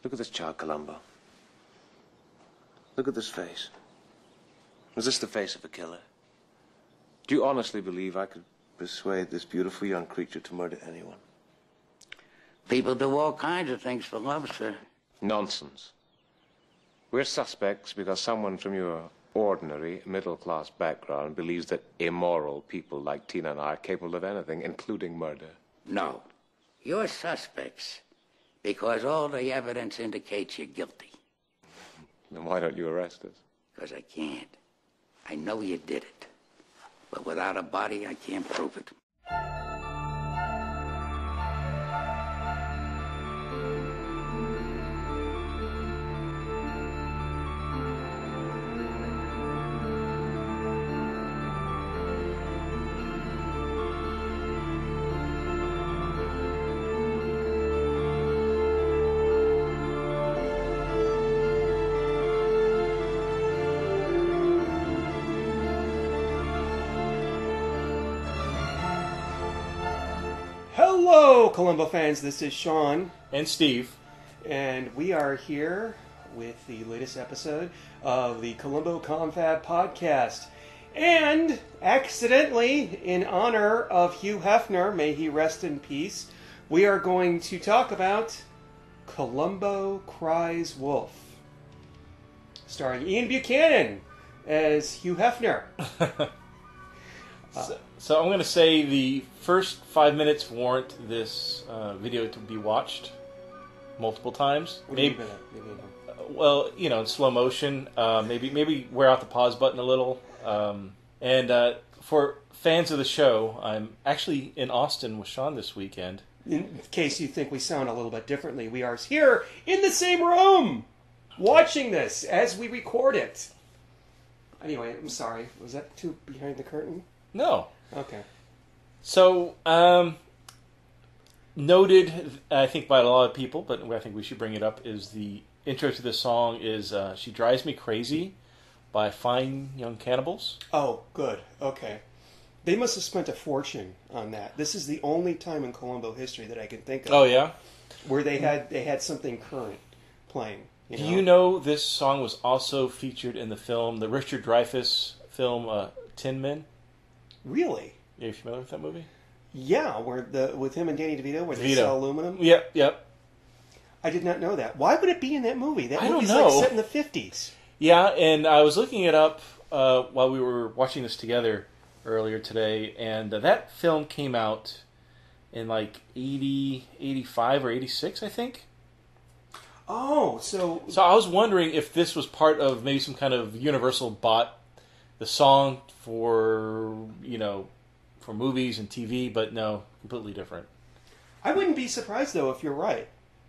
Look at this child, Columbo. Look at this face. Is this the face of a killer? Do you honestly believe I could persuade this beautiful young creature to murder anyone? People do all kinds of things for love, sir. Nonsense. We're suspects because someone from your ordinary middle-class background believes that immoral people like Tina and I are capable of anything, including murder. No. You're suspects because all the evidence indicates you're guilty. Then why don't you arrest us? Because I can't. I know you did it. But without a body, I can't prove it. Hello, Columbo fans. This is Sean. And Steve. And we are here with the latest episode of the Columbo Confab podcast. And accidentally, in honor of Hugh Heffner, may he rest in peace, we are going to talk about Columbo Cries Wolf, starring Ian Buchanan as Hugh Heffner. So I'm going to say the first 5 minutes warrant this video to be watched multiple times. What do you mean by that? Well, you know, in slow motion. Maybe wear out the pause button a little. And for fans of the show, I'm actually in Austin with Sean this weekend. In case you think we sound a little bit differently, we are here in the same room watching this as we record it. Anyway, I'm sorry. Was that too behind the curtain? No. Okay. So, noted, I think, by a lot of people, but I think we should bring it up, is the intro to this song is She Drives Me Crazy by Fine Young Cannibals. Oh, good. Okay. They must have spent a fortune on that. This is the only time in Columbo history that I can think of. Oh, yeah? Where they had something current playing. You know? Do you know this song was also featured in the Richard Dreyfuss film, Tin Men? Really? Are you familiar with that movie? Yeah, with him and Danny DeVito, where they sell aluminum? Yep. I did not know that. Why would it be in that movie? That movie's don't know. Like set in the 50s. Yeah, and I was looking it up while we were watching this together earlier today, and that film came out in like 85 or 86, I think. Oh, so I was wondering if this was part of maybe some kind of Universal bought the song for movies and TV, but no, completely different. I wouldn't be surprised though if you're right.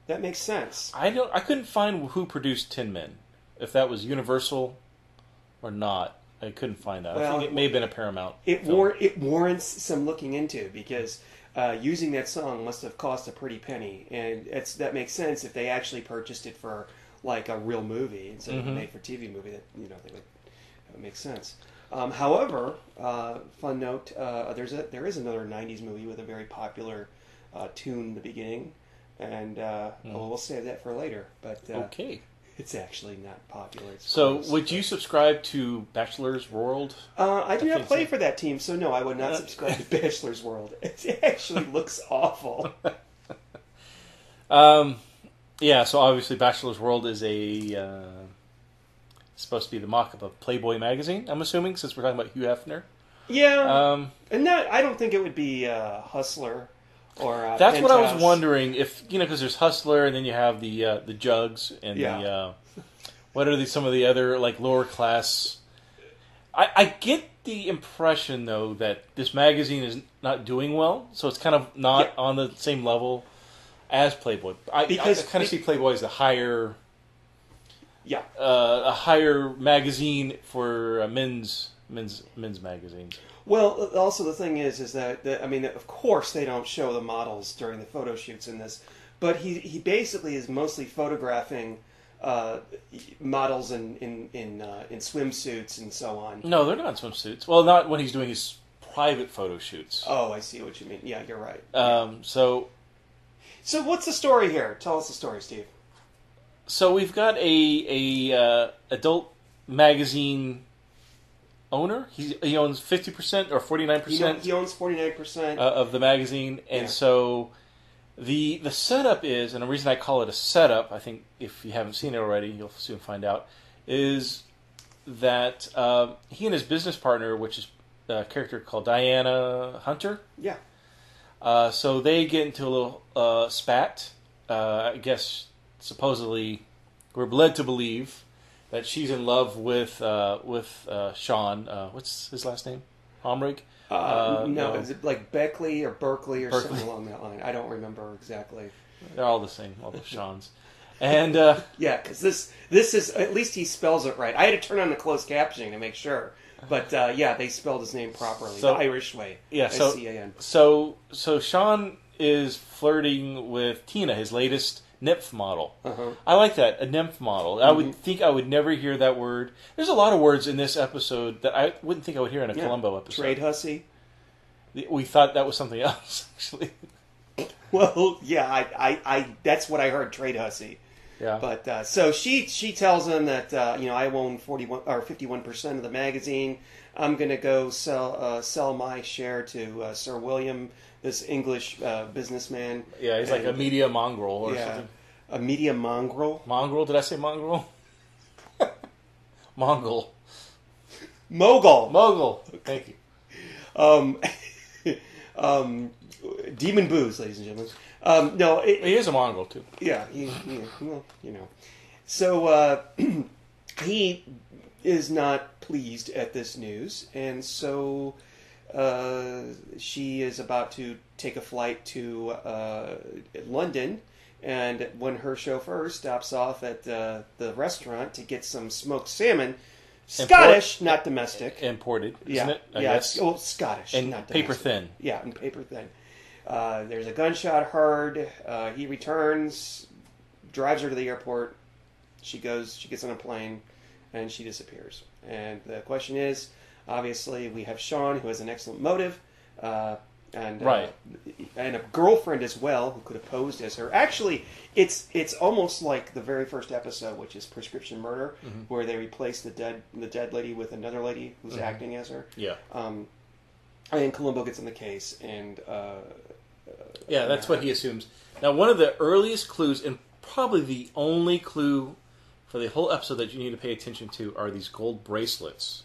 That makes sense. I couldn't find who produced Tin Men, if that was Universal or not. I couldn't find that. Well, I think it may have been a Paramount. It warrants some looking into because using that song must have cost a pretty penny, and that makes sense if they actually purchased it for like a real movie instead of a made-for-TV movie. That makes sense. However, fun note: there is another '90s movie with a very popular tune in the beginning, and we'll save that for later. But okay. It's actually not popular. So, would you subscribe to Bachelor's World? I do not play for that team, so no, I would not subscribe to Bachelor's World. It actually looks awful. Yeah, so obviously Bachelor's World is supposed to be the mock-up of Playboy magazine, I'm assuming, since we're talking about Hugh Hefner. Yeah, and I don't think it would be Hustler. Or that's Penthouse. What I was wondering, if because there's Hustler, and then you have the Jugs, and the what are some of the other like lower class. I get the impression though that this magazine is not doing well, so it's kind of not on the same level as Playboy. I kind of see Playboy as the higher, a higher magazine for men's magazines. Well, also the thing is that of course they don't show the models during the photo shoots in this, but he basically is mostly photographing models in swimsuits and so on. No, they're not in swimsuits. Well, not when he's doing his private photo shoots. Oh, I see what you mean. Yeah, you're right. So what's the story here? Tell us the story, Steve. So we've got a adult magazine owner. He owns 50% or 49%. He owns 49% of the magazine, and so the setup is, and the reason I call it a setup, I think if you haven't seen it already, you'll soon find out, is that he and his business partner, which is a character called Diana Hunter. Yeah. So they get into a little spat. I guess supposedly we're led to believe that she's in love with Sean. What's his last name? Homrig? No, is it like Beckley or Berkeley or something along that line? I don't remember exactly. They're all the same, all the Seans. And yeah, because this is, at least he spells it right. I had to turn on the closed captioning to make sure. But yeah, they spelled his name properly, the Irish way. Yeah, S-C-A-N. So Sean is flirting with Tina, his latest nymph model. Uh-huh. I like that, a nymph model. I would think I would never hear that word. There's a lot of words in this episode that I wouldn't think I would hear in a Columbo episode. Trade hussy. We thought that was something else, actually. Well, yeah, I that's what I heard, trade hussy. Yeah. But so she tells him that I own 41 or 51% of the magazine. I'm going to go sell my share to Sir William, this English businessman. Yeah, he's like a media mongrel or something. A media mongrel. Mongrel? Did I say mongrel? Mongol. Mogul. Thank you. Demon booze, ladies and gentlemen. No, he is a Mongol too. Yeah, well, So he is not pleased at this news, and so she is about to take a flight to London, and when her chauffeur stops off at the restaurant to get some smoked salmon. Scottish, not domestic. Imported, isn't yeah, it? I yeah, guess. Well, Scottish, and not domestic. paper thin. Yeah, and paper thin. There's a gunshot heard. He returns, drives her to the airport. She gets on a plane, and she disappears. And the question is, obviously, we have Sean, who has an excellent motive, and a girlfriend as well, who could have posed as her. Actually, it's almost like the very first episode, which is Prescription Murder, where they replace the dead lady with another lady who's acting as her. Yeah. And Columbo gets in the case, and yeah, that's what he assumes. Now, one of the earliest clues, and probably the only clue for the whole episode that you need to pay attention to, are these gold bracelets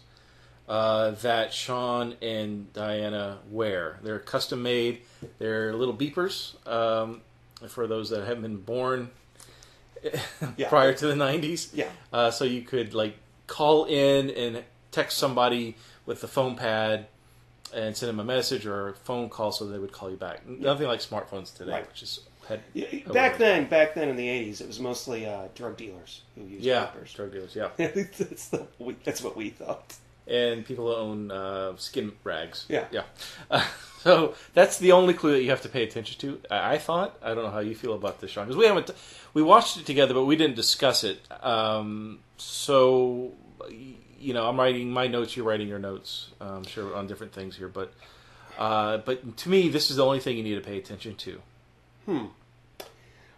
that Sean and Diana wear. They're custom made. They're little beepers for those that haven't been born prior to the 90s. Yeah. So you could call in and text somebody with the phone pad and send them a message or a phone call so they would call you back. Nothing like smartphones today, which is back then in the 80s, it was mostly drug dealers who used papers. Drug dealers, yeah. That's what we thought. And people who own skin rags. Yeah. So that's the only clue that you have to pay attention to. I thought. I don't know how you feel about this, Sean, because we watched it together, but we didn't discuss it. So I'm writing my notes. You're writing your notes. I'm sure on different things here, but to me, this is the only thing you need to pay attention to.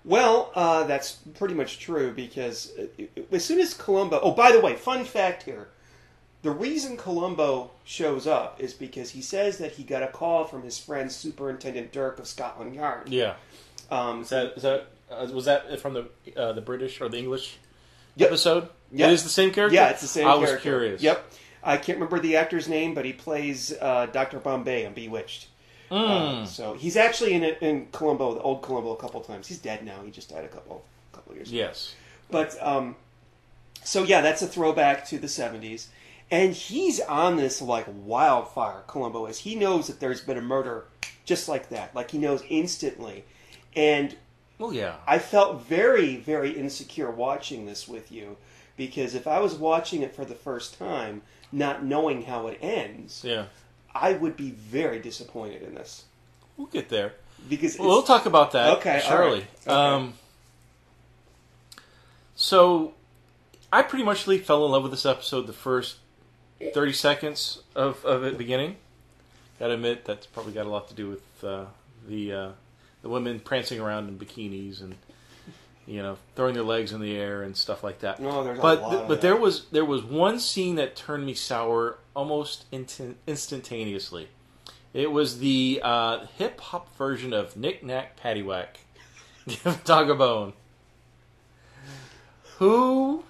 Well, that's pretty much true because as soon as Columbo... Oh, by the way, fun fact here. The reason Columbo shows up is because he says that he got a call from his friend Superintendent Dirk of Scotland Yard. Yeah. Was that from the British or the English episode? Yep. It is the same character? Yeah, it's the same character. I was curious. Yep. I can't remember the actor's name, but he plays Dr. Bombay on Bewitched. So he's actually in Columbo, the old Columbo, a couple times. He's dead now. He just died a couple years ago. Yes. But, so yeah, that's a throwback to the 70s. And he's on this like wildfire, Columbo is. He knows that there's been a murder just like that. Like he knows instantly. And I felt very, very insecure watching this with you. Because if I was watching it for the first time, not knowing how it ends, I would be very disappointed in this. We'll get there. Because we'll talk about that, surely. Right. Okay. So, I pretty much fell in love with this episode the first 30 seconds of it beginning. Gotta admit, that's probably got a lot to do with the women prancing around in bikinis and throwing their legs in the air and stuff like that. No, there's a lot of but that. there was one scene that turned me sour almost instantaneously. It was the hip hop version of Knick Knack Paddywhack. Give a dog a bone. Who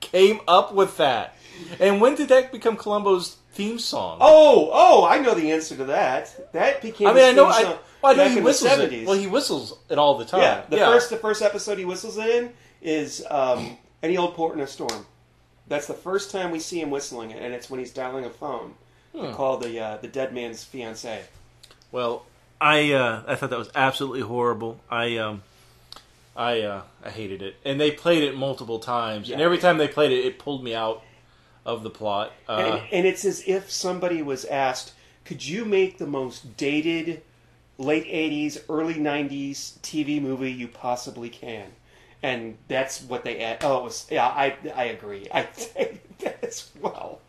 came up with that? And when did that become Columbo's theme song? Oh, I know the answer to that. That became his theme song back he in whistles the 70s. it. Well, he whistles it all the time. Yeah, the first episode he whistles it in is Any Old Port in a Storm. That's the first time we see him whistling it, and it's when he's dialing a phone to call the dead man's fiancée. Well, I thought that was absolutely horrible. I hated it, and they played it multiple times, and every time they played it, it pulled me out of the plot. And it's as if somebody was asked, "Could you make the most dated late '80s, early '90s TV movie you possibly can?" And that's what they add. Oh, it was. Yeah, I agree. I hated that as well.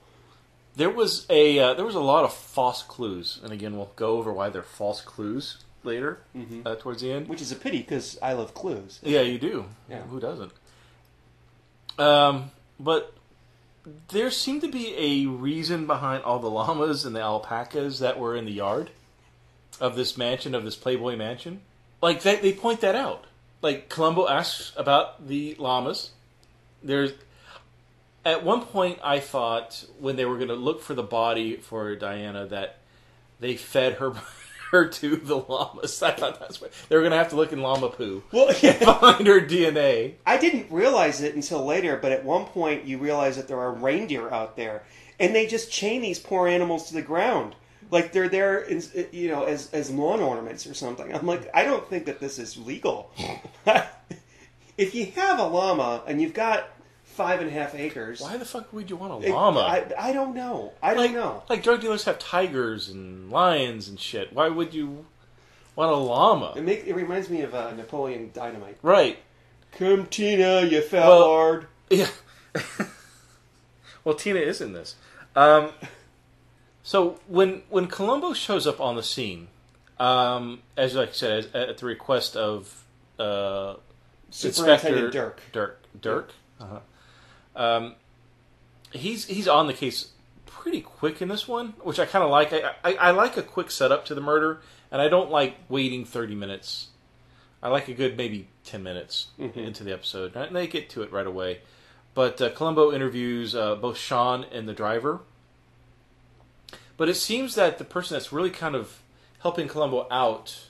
There was a lot of false clues, and again, we'll go over why they're false clues later, towards the end. Which is a pity, because I love clues. Yeah, you do. Yeah. Who doesn't? But there seemed to be a reason behind all the llamas and the alpacas that were in the yard of this mansion, of this Playboy mansion. Like, they point that out. Like, Columbo asks about the llamas. At one point, I thought, when they were going to look for the body for Diana, that they fed her to the llamas. I thought that's what they were going to have to look in llama poo to find her DNA. I didn't realize it until later, but at one point you realize that there are reindeer out there, and they just chain these poor animals to the ground, like they're there, as lawn ornaments or something. I'm like, I don't think that this is legal. If you have a llama and you've got 5.5 acres. Why the fuck would you want a llama? I don't know. I don't know. Like drug dealers have tigers and lions and shit. Why would you want a llama? It reminds me of Napoleon Dynamite. Right. Come, Tina, you fellard. Yeah. Well, Tina is in this. So when Columbo shows up on the scene, as like I said, at the request of Superintendent Dirk. Dirk. Uh-huh. He's on the case pretty quick in this one, which I kind of like. I like a quick setup to the murder, and I don't like waiting 30 minutes. I like a good maybe 10 minutes into the episode, and they get to it right away. But Columbo interviews both Sean and the driver. But it seems that the person that's really kind of helping Columbo out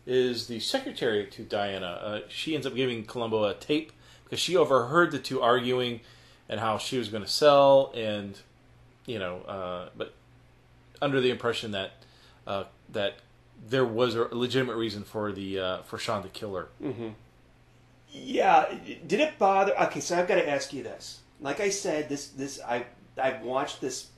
is the secretary to Diana. She ends up giving Columbo a tape because she overheard the two arguing and how she was going to sell, and but under the impression that that there was a legitimate reason for Sean to kill her. Mm-hmm. Yeah, did it bother? Okay, so I've got to ask you this. Like I said, I've watched this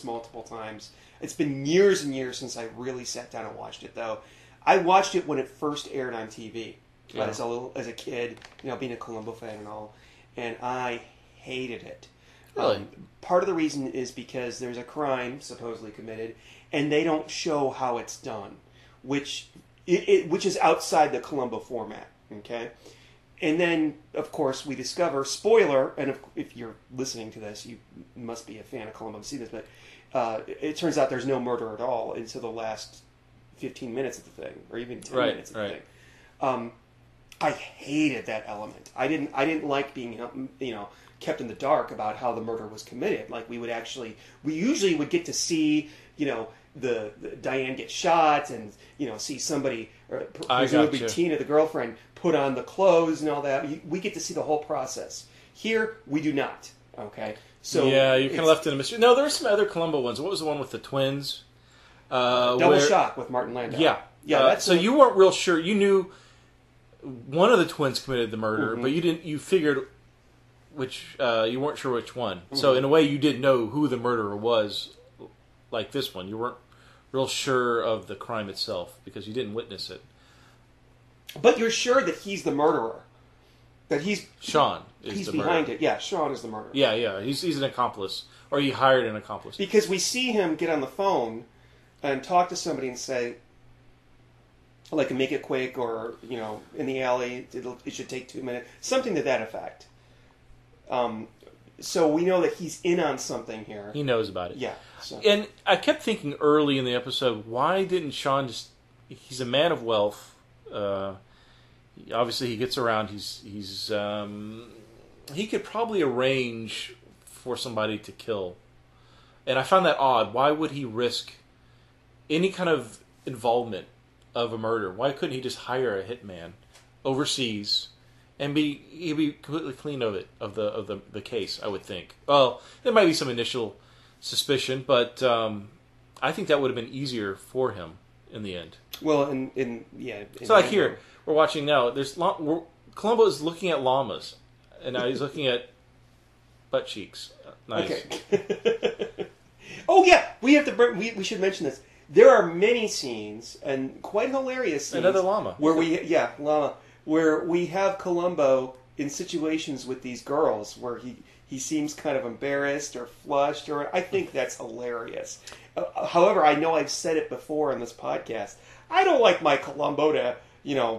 multiple times. It's been years and years since I really sat down and watched it, though. I watched it when it first aired on TV as a kid, being a Columbo fan and all, and I hated it. Really? Part of the reason is because there's a crime supposedly committed, and they don't show how it's done, which is outside the Columbo format. Okay, and then of course we discover, spoiler, and if you're listening to this, you must be a fan of Columbo to see this, but it turns out there's no murder at all until the last 15 minutes of the thing, or even 10 minutes of the thing. I hated that element. I didn't like being kept in the dark about how the murder was committed. Like we usually would get to see the Diane get shot and see somebody, or presumably Tina, the girlfriend, put on the clothes and all that. We get to see the whole process. Here we do not. Okay, so yeah, you're kind of left in a mystery. No, there were some other Columbo ones. What was the one with the twins? Double Shock with Martin Landau. Yeah. So you weren't real sure. You knew one of the twins committed the murder, but you didn't. You figured which. You weren't sure which one. Mm-hmm. So in a way, you did know who the murderer was. Like this one, you weren't real sure of the crime itself because you didn't witness it. But you're sure that he's the murderer. That Sean is he's the behind murderer. it. Yeah, Sean is the murderer. Yeah. He's an accomplice, or he hired an accomplice. Because we see him get on the phone and talk to somebody and say, like make it quick, or in the alley it should take 2 minutes, something to that effect. So we know that he's in on something here. He knows about it. Yeah. So. And I kept thinking early in the episode, why didn't Sean just... He's a man of wealth. Obviously, he gets around. He could probably arrange for somebody to kill. And I found that odd. Why would he risk any kind of involvement of a murder? Why couldn't he just hire a hitman overseas and he'd be completely clean of it, of the case? I would think. Well, there might be some initial suspicion, but I think that would have been easier for him in the end. Well, so like here, we're watching now. Columbo is looking at llamas, and now he's looking at butt cheeks. Nice. Okay. Oh yeah, we have to. We should mention this. There are many scenes, and quite hilarious scenes. Another llama. Where where we have Columbo in situations with these girls where he seems kind of embarrassed or flushed, or I think that's hilarious. However, I know I've said it before in this podcast. I don't like my Columbo to,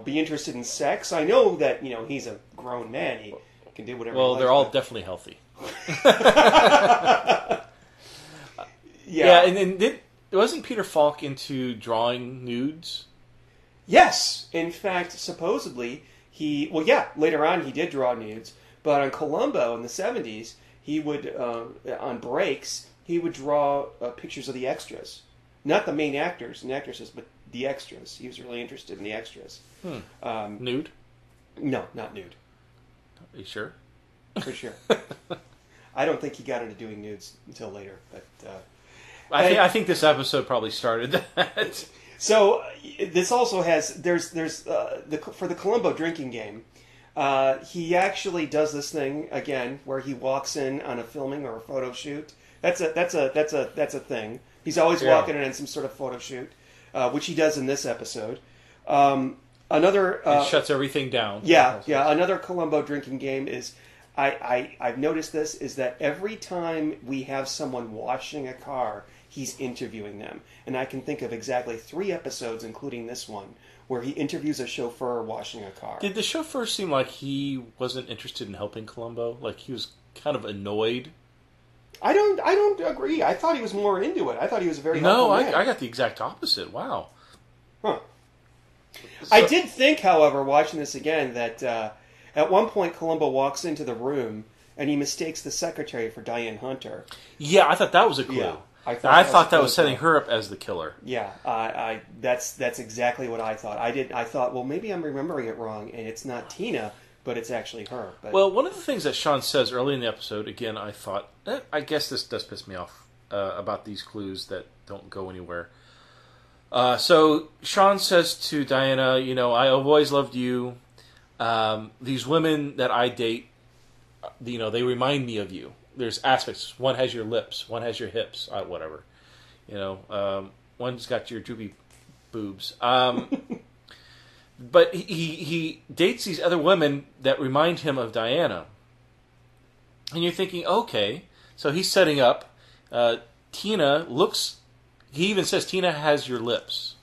be interested in sex. I know that, he's a grown man. He can do whatever he likes. Well, they're all definitely healthy. Yeah. And wasn't Peter Falk into drawing nudes? Yes. In fact, supposedly, later on he did draw nudes. But on Columbo in the 70s, he would, on breaks, he would draw pictures of the extras. Not the main actors and actresses, but the extras. He was really interested in the extras. Nude? No, not nude. Are you sure? For sure. I don't think he got into doing nudes until later. But I think this episode probably started that. So this also has for the Columbo drinking game. He actually does this thing again where he walks in on a filming or a photo shoot. That's a thing. He's always walking in on some sort of photo shoot, which he does in this episode. It shuts everything down. Yeah. Another Columbo drinking game is I've noticed this is that every time we have someone washing a car, he's interviewing them, and I can think of exactly 3 episodes, including this one, where he interviews a chauffeur washing a car. Did the chauffeur seem like he wasn't interested in helping Columbo? Like he was kind of annoyed? I don't agree. I thought he was more into it. I thought he was a very helpful man. I got the exact opposite. Wow. Huh. I did think, however, watching this again, that at one point Columbo walks into the room and he mistakes the secretary for Diane Hunter. Yeah, I thought that was a clue. Yeah, I thought that was setting her up as the killer. Yeah, that's exactly what I thought. I thought, well, maybe I'm remembering it wrong, and it's not Tina, but it's actually her. But... Well, one of the things that Sean says early in the episode, again, I thought, I guess this does piss me off about these clues that don't go anywhere. So Sean says to Diana, I've always loved you. These women that I date, they remind me of you. There's aspects. One has your lips. One has your hips. Whatever. One's got your droopy boobs. But he dates these other women that remind him of Diana. And you're thinking, okay, so he's setting up. Tina looks... He even says, Tina has your lips.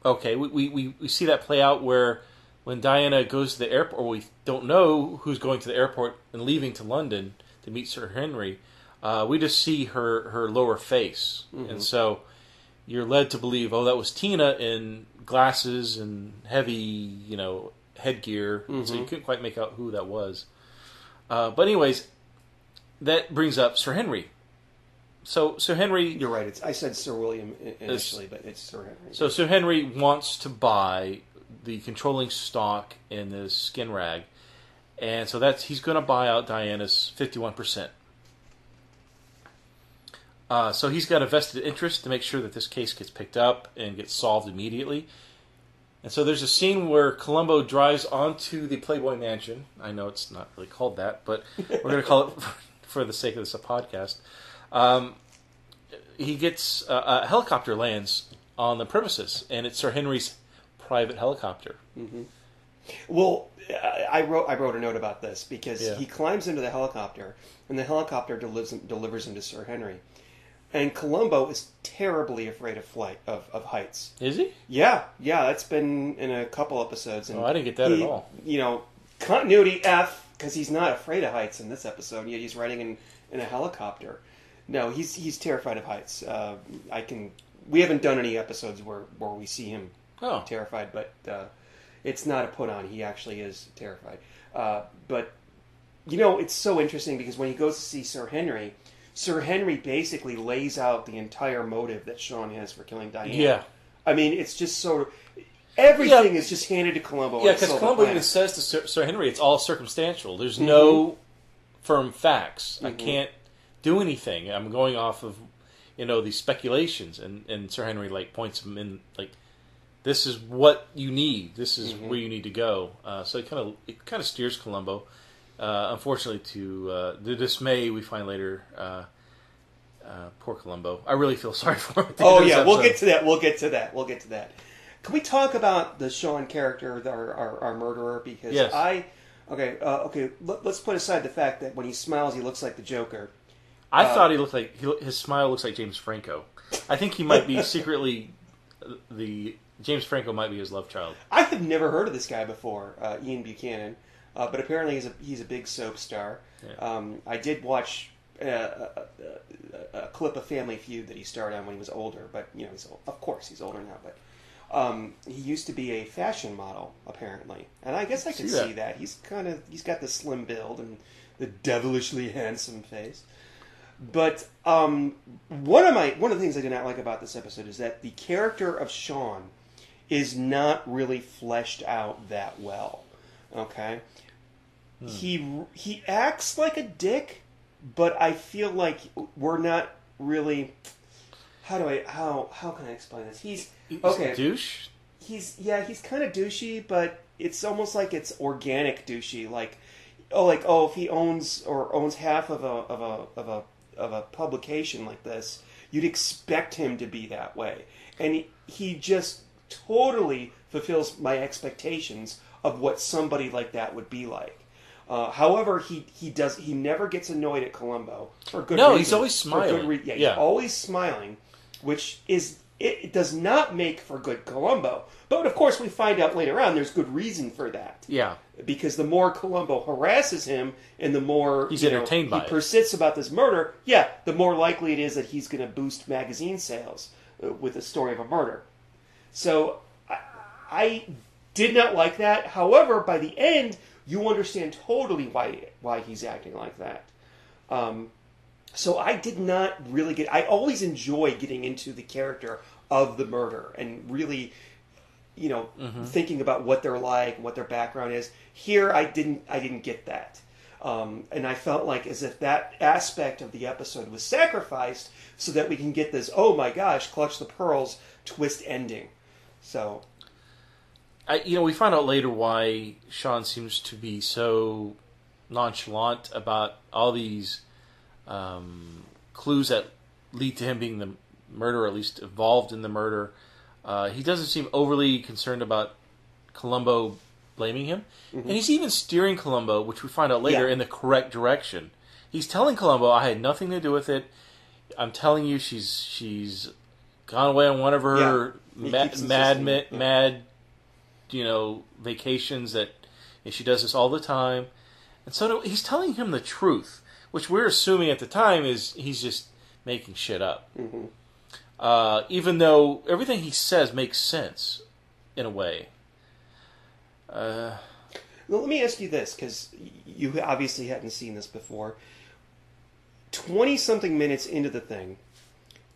Okay, we see that play out where when Diana goes to the airport, or we don't know who's going to the airport and leaving to London to meet Sir Henry, we just see her lower face. Mm-hmm. And so you're led to believe, that was Tina in glasses and heavy, headgear. Mm-hmm. So you couldn't quite make out who that was. But anyways, that brings up Sir Henry. So Sir Henry... You're right. I said Sir William initially, but it's Sir Henry. So Sir Henry wants to buy the controlling stock in this skin rag. And so he's going to buy out Diana's 51%. So he's got a vested interest to make sure that this case gets picked up and gets solved immediately. And so there's a scene where Columbo drives onto the Playboy Mansion. I know it's not really called that, but we're going to call it for the sake of this podcast. He gets a helicopter lands on the premises, and it's Sir Henry's private helicopter. Mm-hmm. Well, I wrote a note about this because he climbs into the helicopter, and the helicopter delivers him to Sir Henry. And Columbo is terribly afraid of heights. Is he? Yeah, that's been in a couple episodes. And I didn't get that at all. Continuity F, because he's not afraid of heights in this episode, yet he's riding in a helicopter. No, he's terrified of heights. We haven't done any episodes where we see him terrified, but it's not a put on. He actually is terrified. But it's so interesting because when he goes to see Sir Henry basically lays out the entire motive that Sean has for killing Diane. Yeah. I mean, it's just sort of... Everything is just handed to Columbo. Yeah, because Columbo even says to Sir Henry, it's all circumstantial. There's no firm facts. I can't do anything. I'm going off of, these speculations. And Sir Henry, points him in, this is what you need. This is where you need to go. So it kind of steers Columbo. Unfortunately, to the dismay we find later, poor Columbo. I really feel sorry for him. We'll get to that. Can we talk about the Sean character, our murderer? Because let's put aside the fact that when he smiles, he looks like the Joker. I thought he looked like his smile looks like James Franco. I think he might be secretly James Franco might be his love child. I have never heard of this guy before, Ian Buchanan, but apparently he's a big soap star. Yeah. I did watch a clip of Family Feud that he starred on when he was older, but of course he's older now. But he used to be a fashion model, apparently, and I guess I can see that. He's got the slim build and the devilishly handsome face. But one of the things I did not like about this episode is that the character of Sean is not really fleshed out that well. Okay, he acts like a dick, but I feel like we're not really. How can I explain this? He's a douche. He's kind of douchey, but it's almost like it's organic douchey. If he owns half of a publication like this, you'd expect him to be that way, and he just totally fulfills my expectations of what somebody like that would be like. However, he never gets annoyed at Columbo for good reason. No, he's always smiling. He's always smiling, which it does not make for good Columbo. But of course, we find out later on there's good reason for that. Yeah, because the more Columbo harasses him, and the more he's entertained by he persists about this murder, the more likely it is that he's going to boost magazine sales with a story of a murder. So I did not like that. However, by the end, you understand totally why he's acting like that. So I did not really I always enjoy getting into the character of the murderer and really, thinking about what they're like, what their background is. Here, I didn't get that. And I felt like as if that aspect of the episode was sacrificed so that we can get this, oh my gosh, clutch the pearls twist ending. So, we find out later why Sean seems to be so nonchalant about all these clues that lead to him being the murderer, at least involved in the murder. He doesn't seem overly concerned about Columbo blaming him. Mm-hmm. And he's even steering Columbo, which we find out later, in the correct direction. He's telling Columbo, I had nothing to do with it. I'm telling you, she's gone away on one of her mad vacations and she does this all the time. And so he's telling him the truth, which we're assuming at the time is he's just making shit up. Mm-hmm. Even though everything he says makes sense in a way. Well, let me ask you this, because you obviously hadn't seen this before. 20-something minutes into the thing,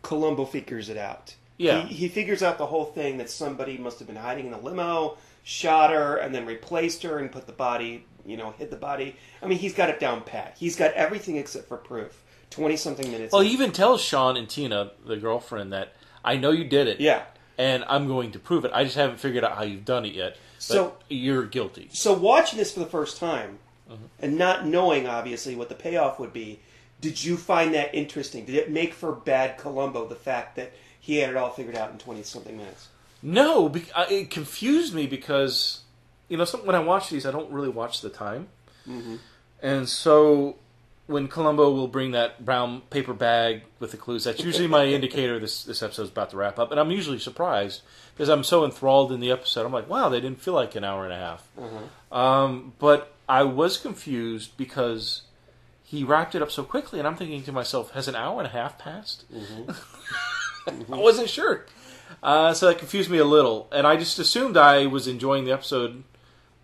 Columbo figures it out. Yeah. He figures out the whole thing that somebody must have been hiding in the limo, shot her, and then replaced her and put the body, hid the body. I mean, he's got it down pat. He's got everything except for proof. 20-something minutes. Well, he even tells Sean and Tina, the girlfriend, that I know you did it. Yeah. And I'm going to prove it. I just haven't figured out how you've done it yet. But you're guilty. So watching this for the first time, and not knowing, obviously, what the payoff would be, did you find that interesting? Did it make for bad Columbo, the fact that he had it all figured out in 20-something minutes? No, it confused me because, when I watch these, I don't really watch the time. Mm-hmm. And so when Columbo will bring that brown paper bag with the clues, that's usually my indicator this episode's about to wrap up. And I'm usually surprised because I'm so enthralled in the episode. I'm like, wow, they didn't feel like an hour and a half. But I was confused because he wrapped it up so quickly, and I'm thinking to myself, has an hour and a half passed? I wasn't sure. So that confused me a little. And I just assumed I was enjoying the episode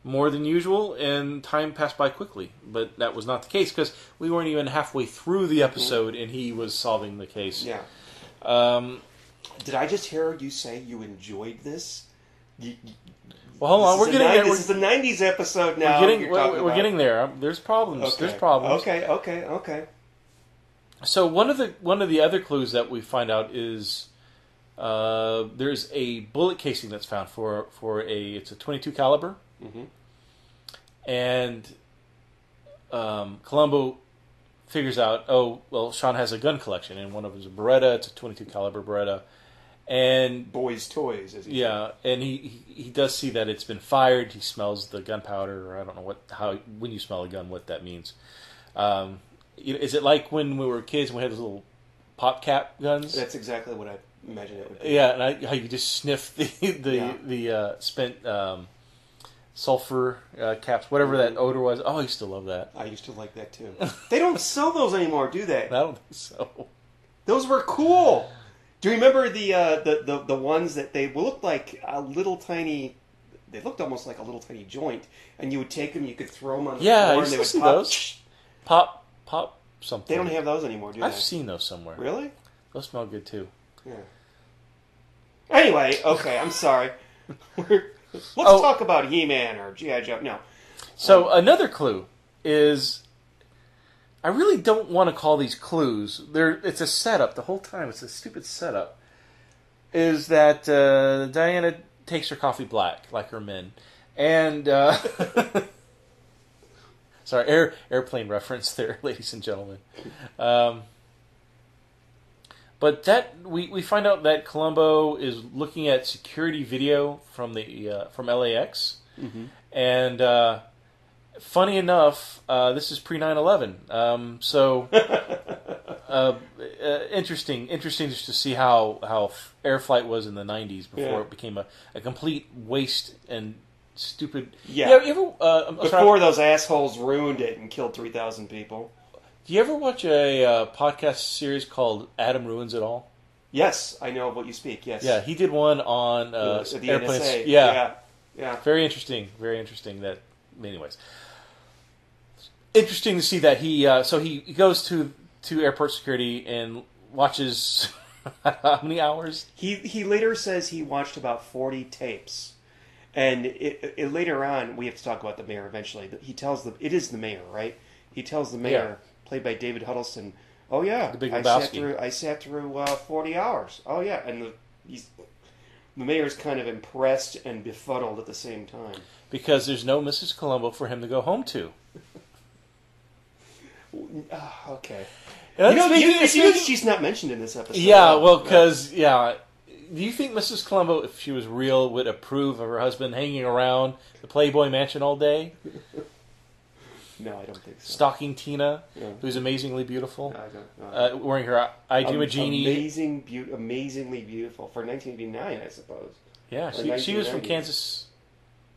more than usual, and time passed by quickly. But that was not the case, because we weren't even halfway through the episode, and he was solving the case. Yeah. Did I just hear you say you enjoyed this? Well, hold on. We're getting there. This is the 90s episode now. We're getting there. There's problems. Okay. There's problems. Okay. So one of the other clues that we find out is there's a bullet casing that's found for it's a .22 caliber. And Columbo figures out, Sean has a gun collection, and one of them is a Beretta. It's a .22 caliber Beretta, and boys' toys. As he said. And he does see that it's been fired. He smells the gunpowder, or I don't know when you smell a gun what that means. Is it like when we were kids and we had those little pop cap guns? That's exactly what I imagine it would be. Yeah, and how you just sniff the spent sulfur caps, whatever that odor was. Oh, I used to love that. I used to like that too. They don't sell those anymore, do they? I don't think so. Those were cool. Do you remember the ones that they looked like a little tiny? They looked almost like a little tiny joint, and you would take them, you could throw them on the floor, and they would pop. Those. Pop something. They don't have those anymore, do they? I've seen those somewhere. Really? Those smell good too. Yeah. Anyway, okay, I'm sorry. Let's talk about He-Man or G.I. Joe. No. So another clue is, I really don't want to call these clues. It's a setup the whole time. It's a stupid setup. Is that Diana takes her coffee black like her men, and sorry, airplane reference there, ladies and gentlemen. But that we find out that Columbo is looking at security video from LAX, and funny enough, this is pre 9/11. So interesting just to see how air flight was in the 90s before it became a complete waste and stupid. Yeah. Before those assholes ruined it and killed 3,000 people. Do you ever watch a podcast series called Adam Ruins It All? Yes, I know of what you speak, yes. Yeah, he did one on the airplanes. NSA. Yeah. Very interesting. Anyways. Interesting to see that he goes to airport security and watches how many hours? He later says he watched about 40 tapes. And it later on, we have to talk about the mayor eventually. He tells it is the mayor, right? He tells the mayor, played by David Huddleston, "Oh yeah, the Big I sat through 40 hours. Oh yeah," and the mayor's kind of impressed and befuddled at the same time because there's no Mrs. Columbo for him to go home to. Okay, she's not mentioned in this episode. Yeah, well, because do you think Mrs. Columbo, if she was real, would approve of her husband hanging around the Playboy Mansion all day? No, I don't think so. Stalking Tina, who's amazingly beautiful. No, I don't. Wearing her I Do a Genie. Amazingly beautiful. For 1989, I suppose. Yeah, she was from Kansas.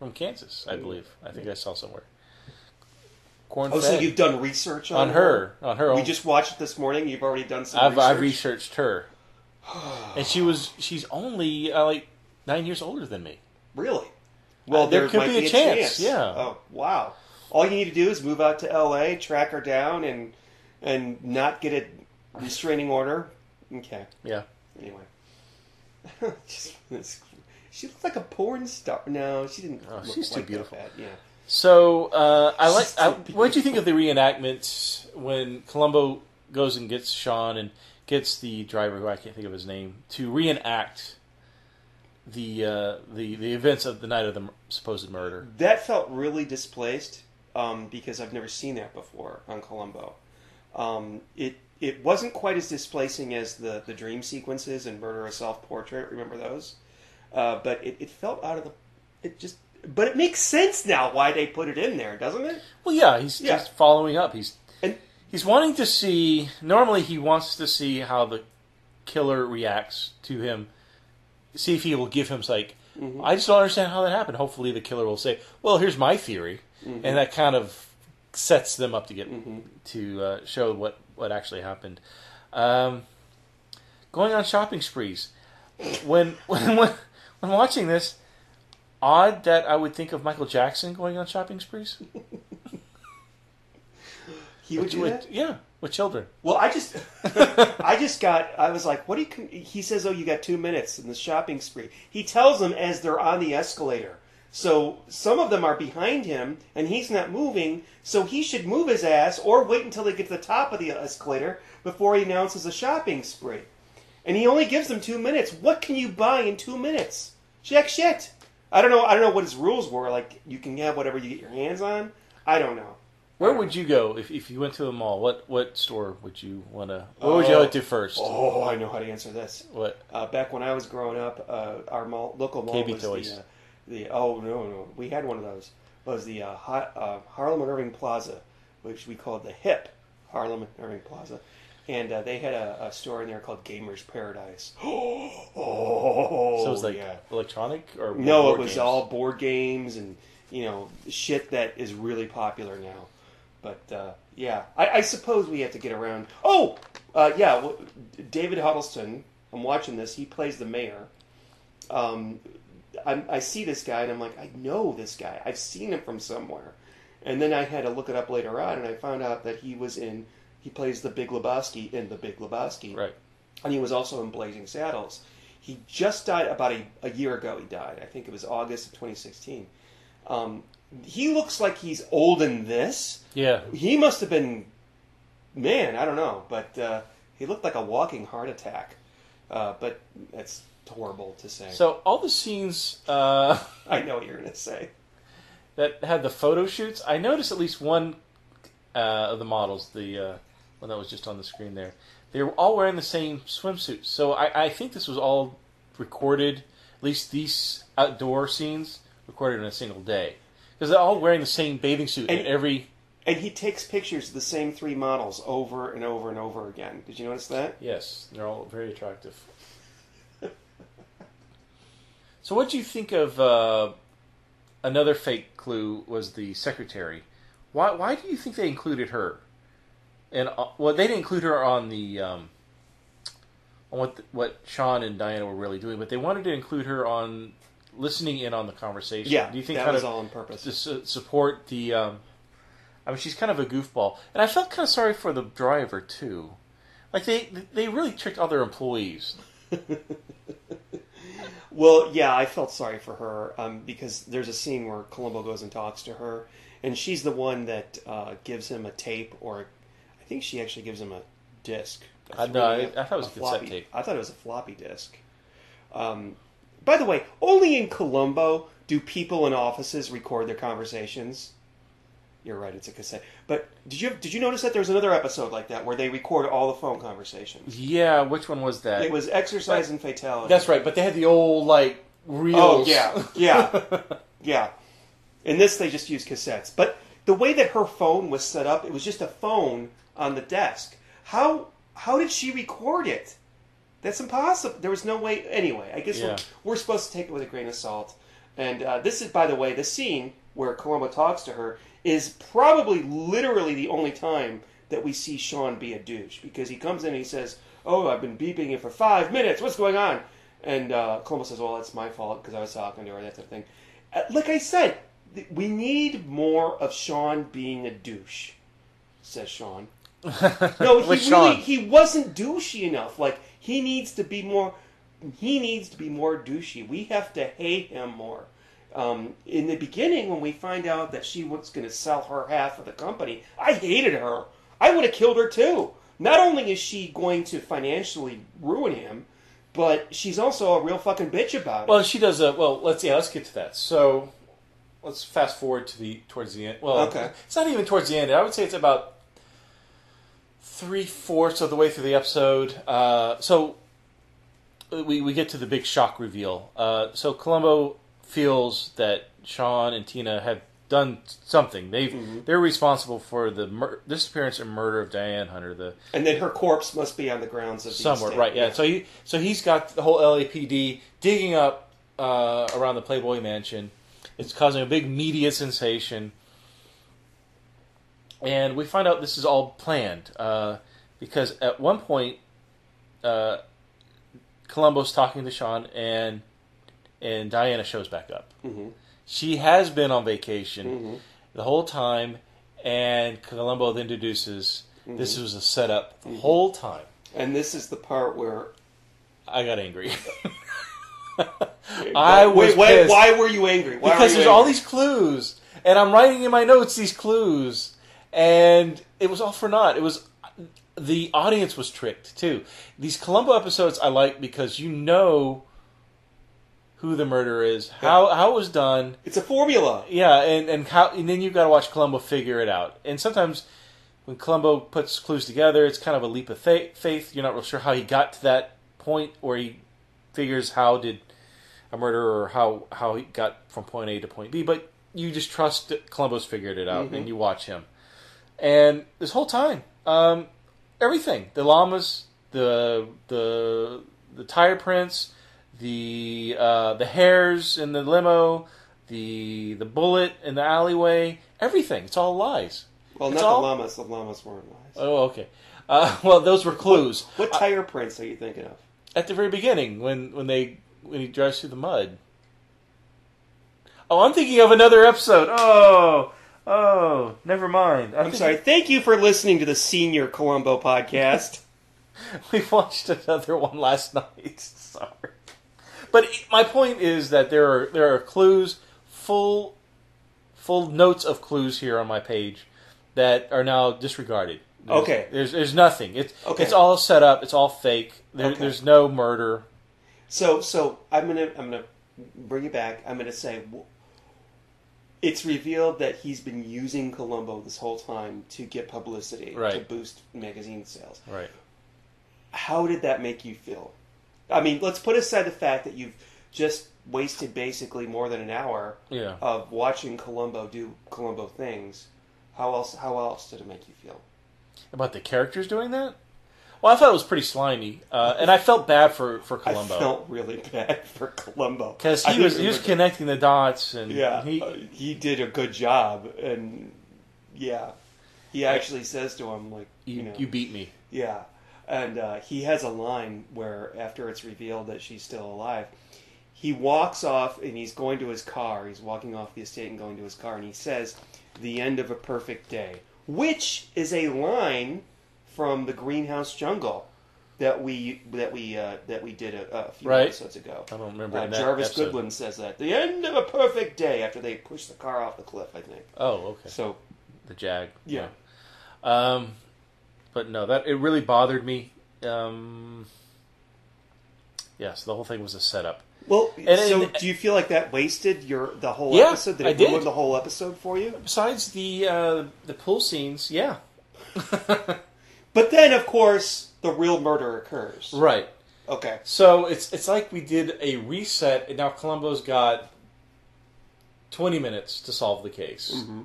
From Kansas, I believe. I think I saw somewhere. So you've done research on her? On her. We just watched it this morning. You've already done some research? I've researched her. And she's only like 9 years older than me. Really? Well, there could be a chance. Yeah. Oh, wow. All you need to do is move out to L.A., track her down, and not get a restraining order. Okay. Yeah. Anyway. She looked like a porn star. No, she didn't look she's too like beautiful. That. Yeah. So, what do you think of the reenactment when Columbo goes and gets Sean and gets the driver, who I can't think of his name, to reenact the events of the night of the supposed murder? That felt really displaced because I've never seen that before on Columbo. It wasn't quite as displacing as the dream sequences in Murder, a Self-Portrait. Remember those? But it felt out of the... But it makes sense now why they put it in there, doesn't it? Well, yeah, he's just following up. He's he's wanting to see. Normally, he wants to see how the killer reacts to him. See if he will give him psych. Mm-hmm. I just don't understand how that happened. Hopefully, the killer will say, "Well, here's my theory," and that kind of sets them up to get to show what actually happened. Going on shopping sprees. When watching this, odd that I would think of Michael Jackson going on shopping sprees. He would do that? Yeah, with children. Well, I was like, what do you... He says, oh, you got 2 minutes in the shopping spree. He tells them as they're on the escalator. So some of them are behind him, and he's not moving, so he should move his ass or wait until they get to the top of the escalator before he announces a shopping spree. And he only gives them 2 minutes. What can you buy in 2 minutes? Jack shit. I don't know what his rules were. Like, you can have whatever you get your hands on. I don't know. Where would you go if you went to a mall? What store would you want to... What would you go to first? Oh, I know how to answer this. What? Back when I was growing up, our local mall KB was Toys. Oh, no. We had one of those. It was the Harlem and Irving Plaza, which we called the HIP Harlem and Irving Plaza. And they had a store in there called Gamer's Paradise. Oh, so it was like electronic or no? It was games? all board games and shit that is really popular now. But yeah, I suppose we have to get around. Oh, yeah, David Huddleston. I'm watching this. He plays the mayor. I see this guy and I'm like, I know this guy. I've seen him from somewhere. And then I had to look it up later on, and I found out that he plays the Big Lebowski in the Big Lebowski. Right. And he was also in Blazing Saddles. He just died about a year ago. He died. I think it was August of 2016. He looks like he's old in this. Yeah. He must have been, man, I don't know. But he looked like a walking heart attack. But that's horrible to say. So all the scenes... I know what you're going to say. That had the photo shoots, I noticed at least one of the models, the one that was just on the screen there. They were all wearing the same swimsuits. So I think this was all recorded, at least these outdoor scenes, recorded in a single day. Because they're all wearing the same bathing suit in every... And he takes pictures of the same 3 models over and over and over again. Did you notice that? Yes, they're all very attractive. So what do you think of... Another fake clue was the secretary. Why do you think they included her? And they didn't include her on the on what Sean and Diana were really doing, but they wanted to include her on listening in on the conversation. Yeah, do you think that kind was of all on purpose to support the? I mean, she's kind of a goofball, and I felt kind of sorry for the driver too. Like they really tricked all their employees. Well, yeah, I felt sorry for her because there's a scene where Columbo goes and talks to her, and she's the one that gives him a tape, or I think she actually gives him a disc. I thought it was a cassette tape. I thought it was a floppy disk. By the way, only in Columbo do people in offices record their conversations. You're right, it's a cassette. But did you notice that there was another episode like that where they record all the phone conversations? Yeah, which one was that? It was Exercise and Fatality. That's right, but they had the old reels. Oh yeah. Yeah. In this, they just used cassettes. But the way that her phone was set up, it was just a phone on the desk. How did she record it? That's impossible. There was no way. Anyway, I guess we're supposed to take it with a grain of salt. And this is, by the way, the scene where Columbo talks to her is probably literally the only time that we see Sean be a douche. Because he comes in and he says, oh, I've been beeping you for 5 minutes. What's going on? And Columbo says, well, it's my fault because I was talking to her, that type of thing. Like I said, we need more of Sean being a douche, says Sean. No, he wasn't douchey enough. Like, he needs to be more douchey. We have to hate him more. In the beginning, when we find out that she was going to sell her half of the company, I hated her. I would have killed her too. Not only is she going to financially ruin him, but she's also a real fucking bitch about it. Well, she does. Let's get to that. So, let's fast forward towards the end. Well, okay. It's not even towards the end. I would say it's about 3/4 of the way through the episode. So we get to the big shock reveal. So Columbo feels that Sean and Tina have done something. They're responsible for the disappearance and murder of Diane Hunter. And then her corpse must be on the grounds of the somewhere, estate. right? Yeah. So he's got the whole LAPD digging up around the Playboy Mansion. It's causing a big media sensation, and we find out this is all planned because at one point, Columbo's talking to Sean, and Diana shows back up. Mm-hmm. She has been on vacation the whole time, and Columbo then deduces this was a setup the whole time. And this is the part where I got angry. Why were you angry? Because there's all these clues, and I'm writing in my notes these clues, and it was all for naught. It was the audience was tricked too. These Columbo episodes I like because you know who the murderer is, how it was done. It's a formula. Yeah, and then you've got to watch Columbo figure it out. And sometimes when Columbo puts clues together, it's kind of a leap of faith. You're not real sure how he got to that point where he figures how did a murderer or how he got from point A to point B, but you just trust that Columbo's figured it out and you watch him. And this whole time, everything, the llamas, the tire prints, the hairs in the limo, the bullet in the alleyway, everything, it's all lies. Well, not the llamas. The llamas weren't lies. Oh, okay. Well, those were clues. What tire prints are you thinking of? At the very beginning, when he drives through the mud. Oh, I'm thinking of another episode. Oh, never mind. I'm sorry. Thank you for listening to the Senior Columbo podcast. We watched another one last night. Sorry. But my point is that there are clues, full notes of clues here on my page that are now disregarded. There's nothing. It's all set up. It's all fake. There's no murder. So I'm gonna bring it back. I'm gonna say it's revealed that he's been using Columbo this whole time to get publicity to boost magazine sales. Right. How did that make you feel? I mean, let's put aside the fact that you've just wasted basically more than an hour of watching Columbo do Columbo things. How else did it make you feel? About the characters doing that? Well, I thought it was pretty slimy, and I felt bad for Columbo. I felt really bad for Columbo because he was connecting the dots, and he did a good job, and he actually says to him like, you beat me. Yeah, and he has a line where after it's revealed that she's still alive, he walks off and he's going to his car. He's walking off the estate and going to his car, and he says, "The end of a perfect day," which is a line from the Greenhouse Jungle that we did a few episodes ago. I don't remember that Jarvis episode. Goodwin says that. The end of a perfect day after they push the car off the cliff, I think. Oh, okay. So the Jag. Yeah. But no, that it really bothered me. Yes, the whole thing was a setup. Well, do you feel like that wasted the whole episode? Did it ruin the whole episode for you? Besides the pool scenes, yeah. But then, of course, the real murder occurs. Right. Okay. So it's like we did a reset, and now Columbo's got 20 minutes to solve the case. Mm-hmm.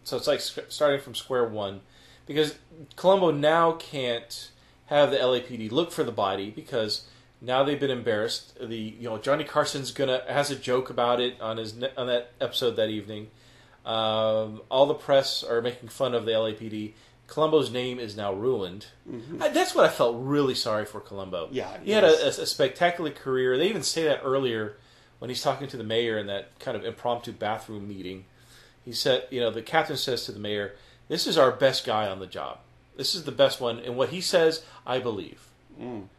So it's like starting from square one, because Columbo now can't have the LAPD look for the body because now they've been embarrassed. Johnny Carson's has a joke about it on that episode that evening. All the press are making fun of the LAPD. Columbo's name is now ruined. Mm-hmm. That's what I felt really sorry for Columbo. Yeah, he had a spectacular career. They even say that earlier when he's talking to the mayor in that kind of impromptu bathroom meeting. He said, the captain says to the mayor, "This is our best guy on the job. This is the best one." And what he says, I believe. Mm.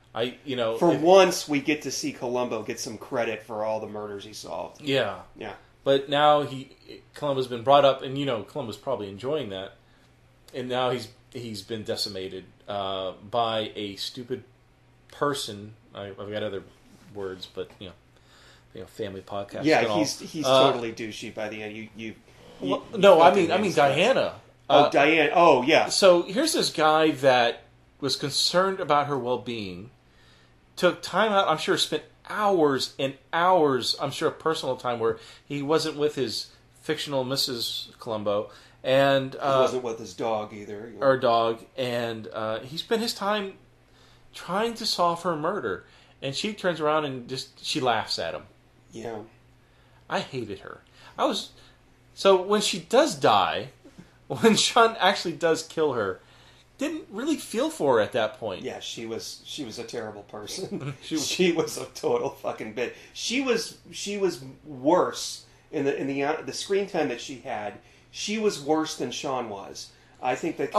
Once we get to see Columbo get some credit for all the murders he solved. Yeah. Yeah. But now Columbo's been brought up, and Columbo's probably enjoying that. And now he's been decimated by a stupid person. I've got other words, but family podcast. Yeah, he's totally douchey by the end. I mean Diana. Diane. Oh, yeah. So here's this guy that was concerned about her well-being, took time out. I'm sure spent hours and hours. I'm sure of personal time where he wasn't with his fictional Mrs. Columbo, and He wasn't with his dog either. You know. or dog, and he spent his time trying to solve her murder, and she turns around and she laughs at him. Yeah. I hated her. So when she does die, when Sean actually does kill her, didn't really feel for her at that point. Yeah, she was a terrible person. she was a total fucking bitch. She was worse in the screen time that she had. She was worse than Sean was. I think that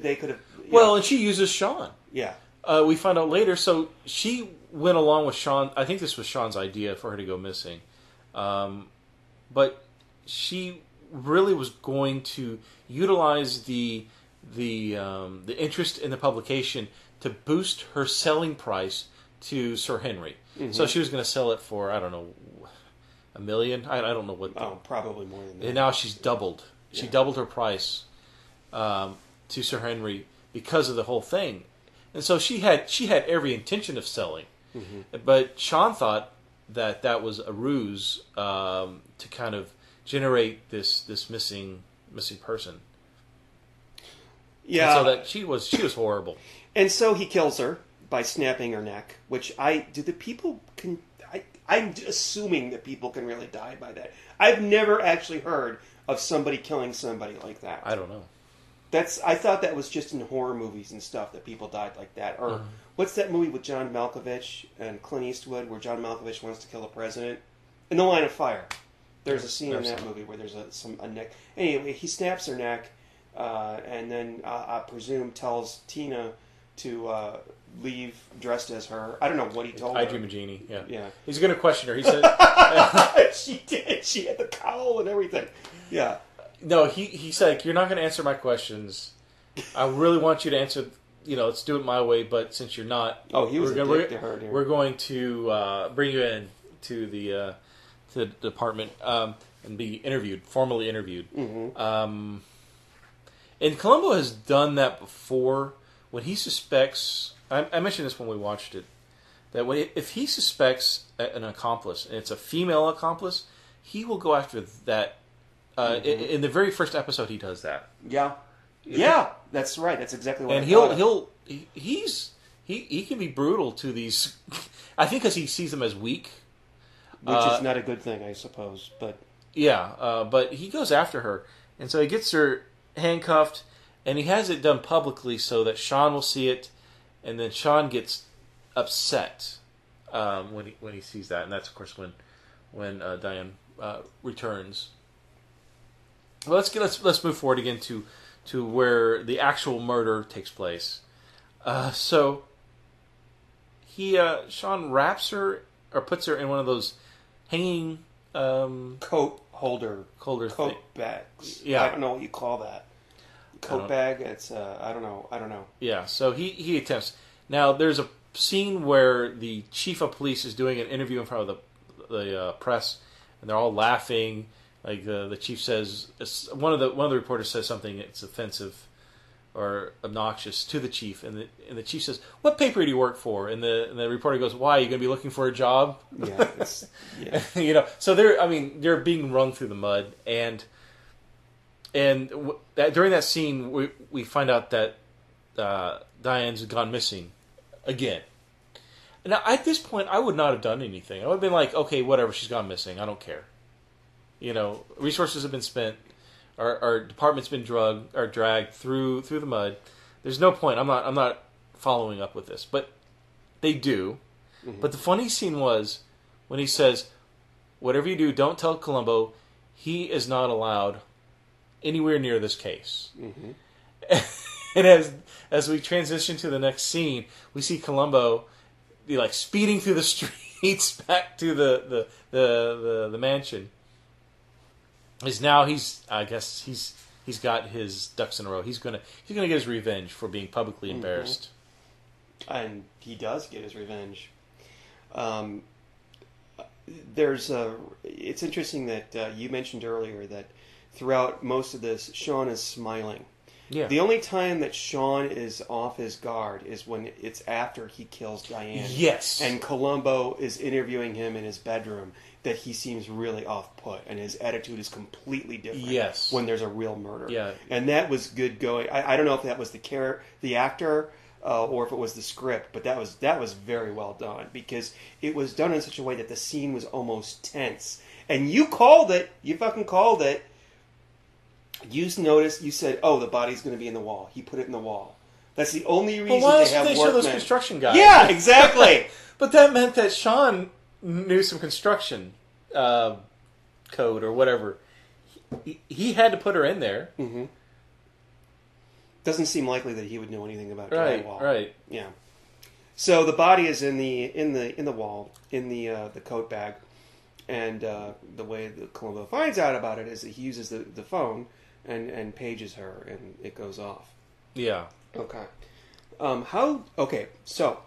they could have. Well, and she uses Sean. Yeah. We find out later. So she went along with Sean. I think this was Sean's idea for her to go missing, but she really was going to utilize the interest in the publication to boost her selling price to Sir Henry. Mm-hmm. So she was going to sell it for, I don't know, $1 million. I don't know what. Oh, probably more than that. And now she's doubled. She doubled her price to Sir Henry because of the whole thing. And so she had every intention of selling, but Sean thought that was a ruse to kind of generate this missing person. Yeah. And so that she was horrible. And so he kills her by snapping her neck, which I'm assuming that people can really die by that. I've never actually heard of somebody killing somebody like that. I don't know. I thought that was just in horror movies and stuff that people died like that. Or what's that movie with John Malkovich and Clint Eastwood where John Malkovich wants to kill a president? In The Line of Fire. There's a scene in that movie where there's a neck. Anyway, he snaps her neck and then I presume tells Tina to leave dressed as her. I don't know what he told her. I Dream of Jeannie, yeah. Yeah. He's going to question her. He said... She did. She had the cowl and everything. Yeah. No, he said, you're not going to answer my questions. I really want you to answer, let's do it my way, but since you're not... Oh, he was a dick to her, dude. We're going to bring you in to the department and be formally interviewed. Mm-hmm. And Columbo has done that before when he suspects... I mentioned this when we watched it, that if he suspects an accomplice, and it's a female accomplice, he will go after that. In the very first episode, he does that. Yeah, yeah, that's right. That's exactly what. And he can be brutal to these. I think because he sees them as weak, which is not a good thing, I suppose. But yeah, but he goes after her, and so he gets her handcuffed, and he has it done publicly so that Sean will see it, and then Sean gets upset when he sees that, and that's of course when Diane returns. Well, let's move forward again to where the actual murder takes place. So Sean wraps her or puts her in one of those hanging coat holder bags. Yeah, I don't know what you call that. Coat bag. It's I don't know. Yeah. So he attempts. Now there's a scene where the chief of police is doing an interview in front of the press, and they're all laughing. Like the chief says, one of the reporters says something that's offensive or obnoxious to the chief, and the chief says, "What paper do you work for?" And the reporter goes, "Why? Are you going to be looking for a job?" Yeah. So they're being wrung through the mud, and during that scene, we find out that Diane's gone missing again. Now, at this point, I would not have done anything. I would have been like, okay, whatever, she's gone missing. I don't care. Resources have been spent. Our department's been dragged through the mud. There's no point. I'm not following up with this. But they do. Mm-hmm. But the funny scene was when he says, whatever you do, don't tell Columbo. He is not allowed anywhere near this case. Mm-hmm. And as we transition to the next scene, we see Columbo speeding through the streets back to the mansion. He's got his ducks in a row. He's gonna get his revenge for being publicly embarrassed. And he does get his revenge. It's interesting that you mentioned earlier that throughout most of this, Sean is smiling. Yeah. The only time that Sean is off his guard is when it's after he kills Diane. Yes. And Columbo is interviewing him in his bedroom. that he seems really off-put, and his attitude is completely different. Yes. When there's a real murder. Yeah. And that was good going. I don't know if that was the actor or if it was the script, but that was very well done because it was done in such a way that the scene was almost tense. And you called it. You fucking called it. You noticed. You said, "Oh, the body's going to be in the wall." He put it in the wall. That's the only reason Well, why else they have did they show workmen. those construction guys? Yeah, exactly. But that meant that Sean knew some construction code or whatever. He had to put her in there. Mm-hmm. Doesn't seem likely that he would know anything about drywall. Right. Yeah. So the body is in the wall in the coat bag, and the way that Columbo finds out about it is that he uses the phone and pages her, and it goes off. Yeah. Okay. So.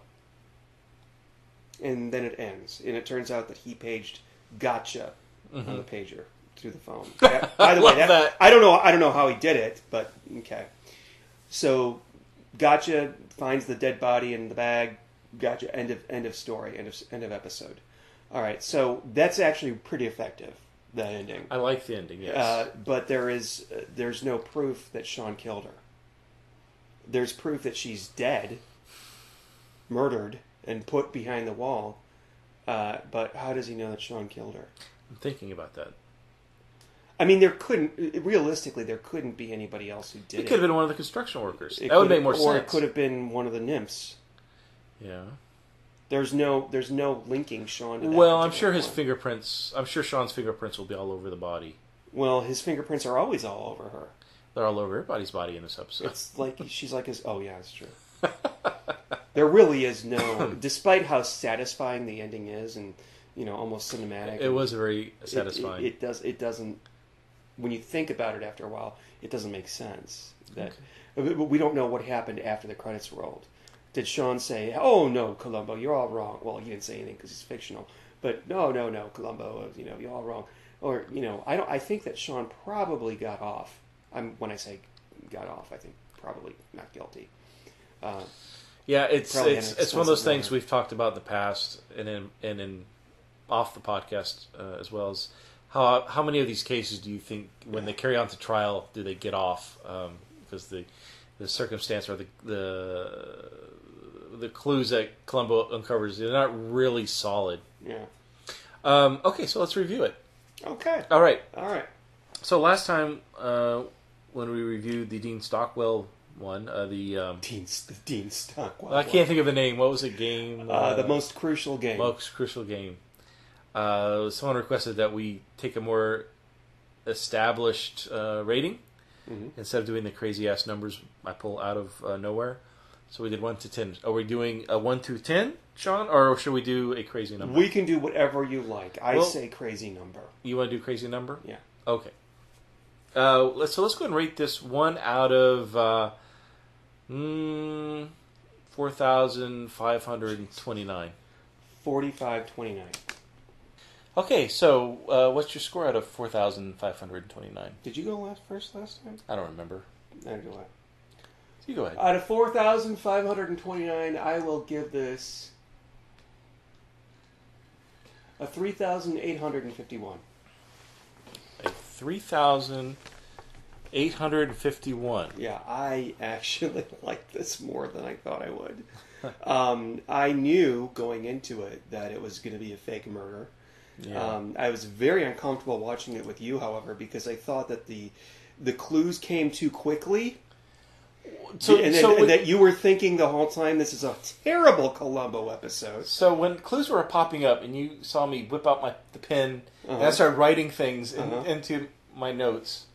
And then it ends, and it turns out that he paged "Gotcha" on the pager through the phone. By the way, that. I don't know how he did it, but okay. So, Gotcha finds the dead body in the bag. Gotcha. End of story. End of episode. All right. So that's actually pretty effective. That ending. I like the ending. Yes. But there's no proof that Sean killed her. There's proof that she's dead, murdered, and put behind the wall. But how does he know that Sean killed her? I'm thinking about that. I mean, realistically, there couldn't be anybody else who did it. It could have been one of the construction workers. That would make more sense. Or it could have been one of the nymphs. Yeah. There's no linking Sean to that. Well, I'm sure Sean's fingerprints will be all over the body. Well, his fingerprints are always all over her. They're all over everybody's body in this episode. It's like she's like his. Oh yeah, that's true. There really is no, despite how satisfying the ending is, and almost cinematic. It was very satisfying. It doesn't. When you think about it after a while, it doesn't make sense. But we don't know what happened after the credits rolled. Did Sean say, "Oh no, Columbo, you're all wrong"? Well, he didn't say anything because he's fictional. But no, Columbo, you're all wrong. Or I think that Sean probably got off. When I say got off, I think probably not guilty. Yeah, it's one of those things lawyer. we've talked about in the past, and in off the podcast as well as how many of these cases do you think when they carry on to trial do they get off because the circumstance or the clues that Columbo uncovers, they're not really solid. Yeah. Okay, so let's review it. Okay. All right. So last time when we reviewed the Dean Stockwell one, Dean Stockwell. I can't think of the name. What was the game? The Most Crucial Game. Most Crucial Game. Someone requested that we take a more established rating instead of doing the crazy ass numbers I pull out of nowhere. So we did 1 to 10. Are we doing a 1 to 10, Sean, or should we do a crazy number? We can do whatever you like. I say crazy number. You want to do crazy number? Yeah. Okay. Let's go ahead and rate this one out of 4,529. 4529. Okay, so what's your score out of 4,529? Did you go first last time? I don't remember. Neither do I. You go ahead. Out of 4,529, I will give this a 3,851. A 3,851. Yeah, I actually like this more than I thought I would. I knew going into it that it was going to be a fake murder. Yeah. I was very uncomfortable watching it with you, however, because I thought that the clues came too quickly. And that you were thinking the whole time, this is a terrible Columbo episode. So when clues were popping up and you saw me whip out the pen and I started writing things into my notes,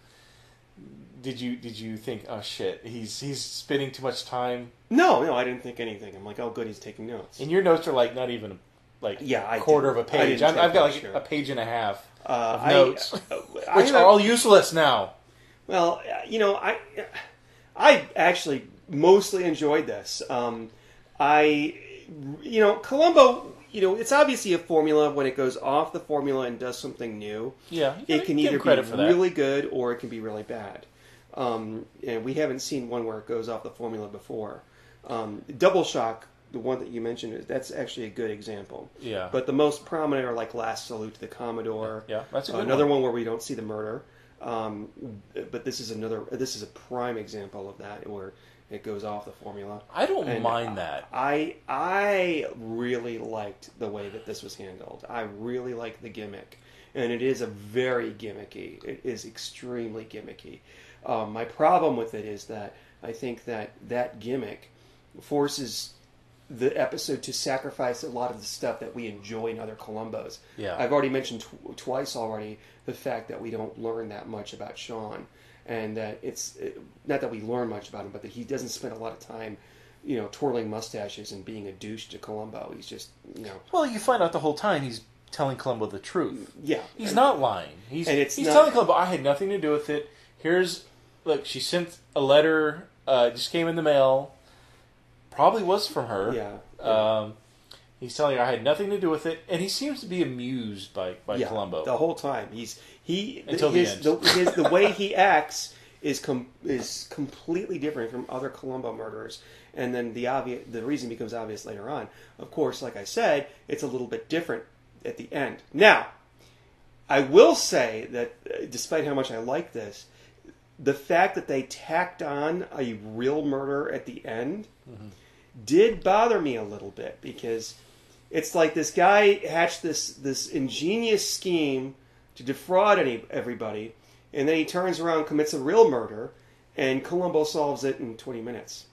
did you think, oh shit, he's spending too much time? No, I didn't think anything. I'm like, oh good, he's taking notes. And your notes are like not even a quarter of a page. I've got like a page and a half of notes, which are all useless now. Well, I actually mostly enjoyed this. Columbo, it's obviously a formula. When it goes off the formula and does something new, it can either be really good or it can be really bad. And we haven't seen one where it goes off the formula before. Double Shock the one that you mentioned, that's actually a good example. Yeah. But the most prominent are like Last Salute to the Commodore. Yeah, that's a good another one where we don't see the murder. But this is a prime example of that where it goes off the formula. I don't mind that. I really liked the way that this was handled. I really liked the gimmick. And it is a very gimmicky. It is extremely gimmicky. My problem with it is that I think that gimmick forces the episode to sacrifice a lot of the stuff that we enjoy in other Columbos. Yeah. I've already mentioned twice already the fact that we don't learn that much about Sean. And that not that we learn much about him, but that he doesn't spend a lot of time, twirling mustaches and being a douche to Columbo. He's just, Well, you find out the whole time he's telling Columbo the truth. Yeah. He's not lying. He's telling Columbo, I had nothing to do with it. Look, she sent a letter, just came in the mail. Probably was from her. Yeah. He's telling her I had nothing to do with it, and he seems to be amused by Columbo the whole time. Until the end. The way he acts is completely different from other Columbo murderers, and then the reason becomes obvious later on. Of course, like I said, it's a little bit different at the end. Now, I will say that despite how much I like this, the fact that they tacked on a real murder at the end did bother me a little bit, because it's like this guy hatched this ingenious scheme to defraud everybody, and then he turns around and commits a real murder, and Columbo solves it in 20 minutes,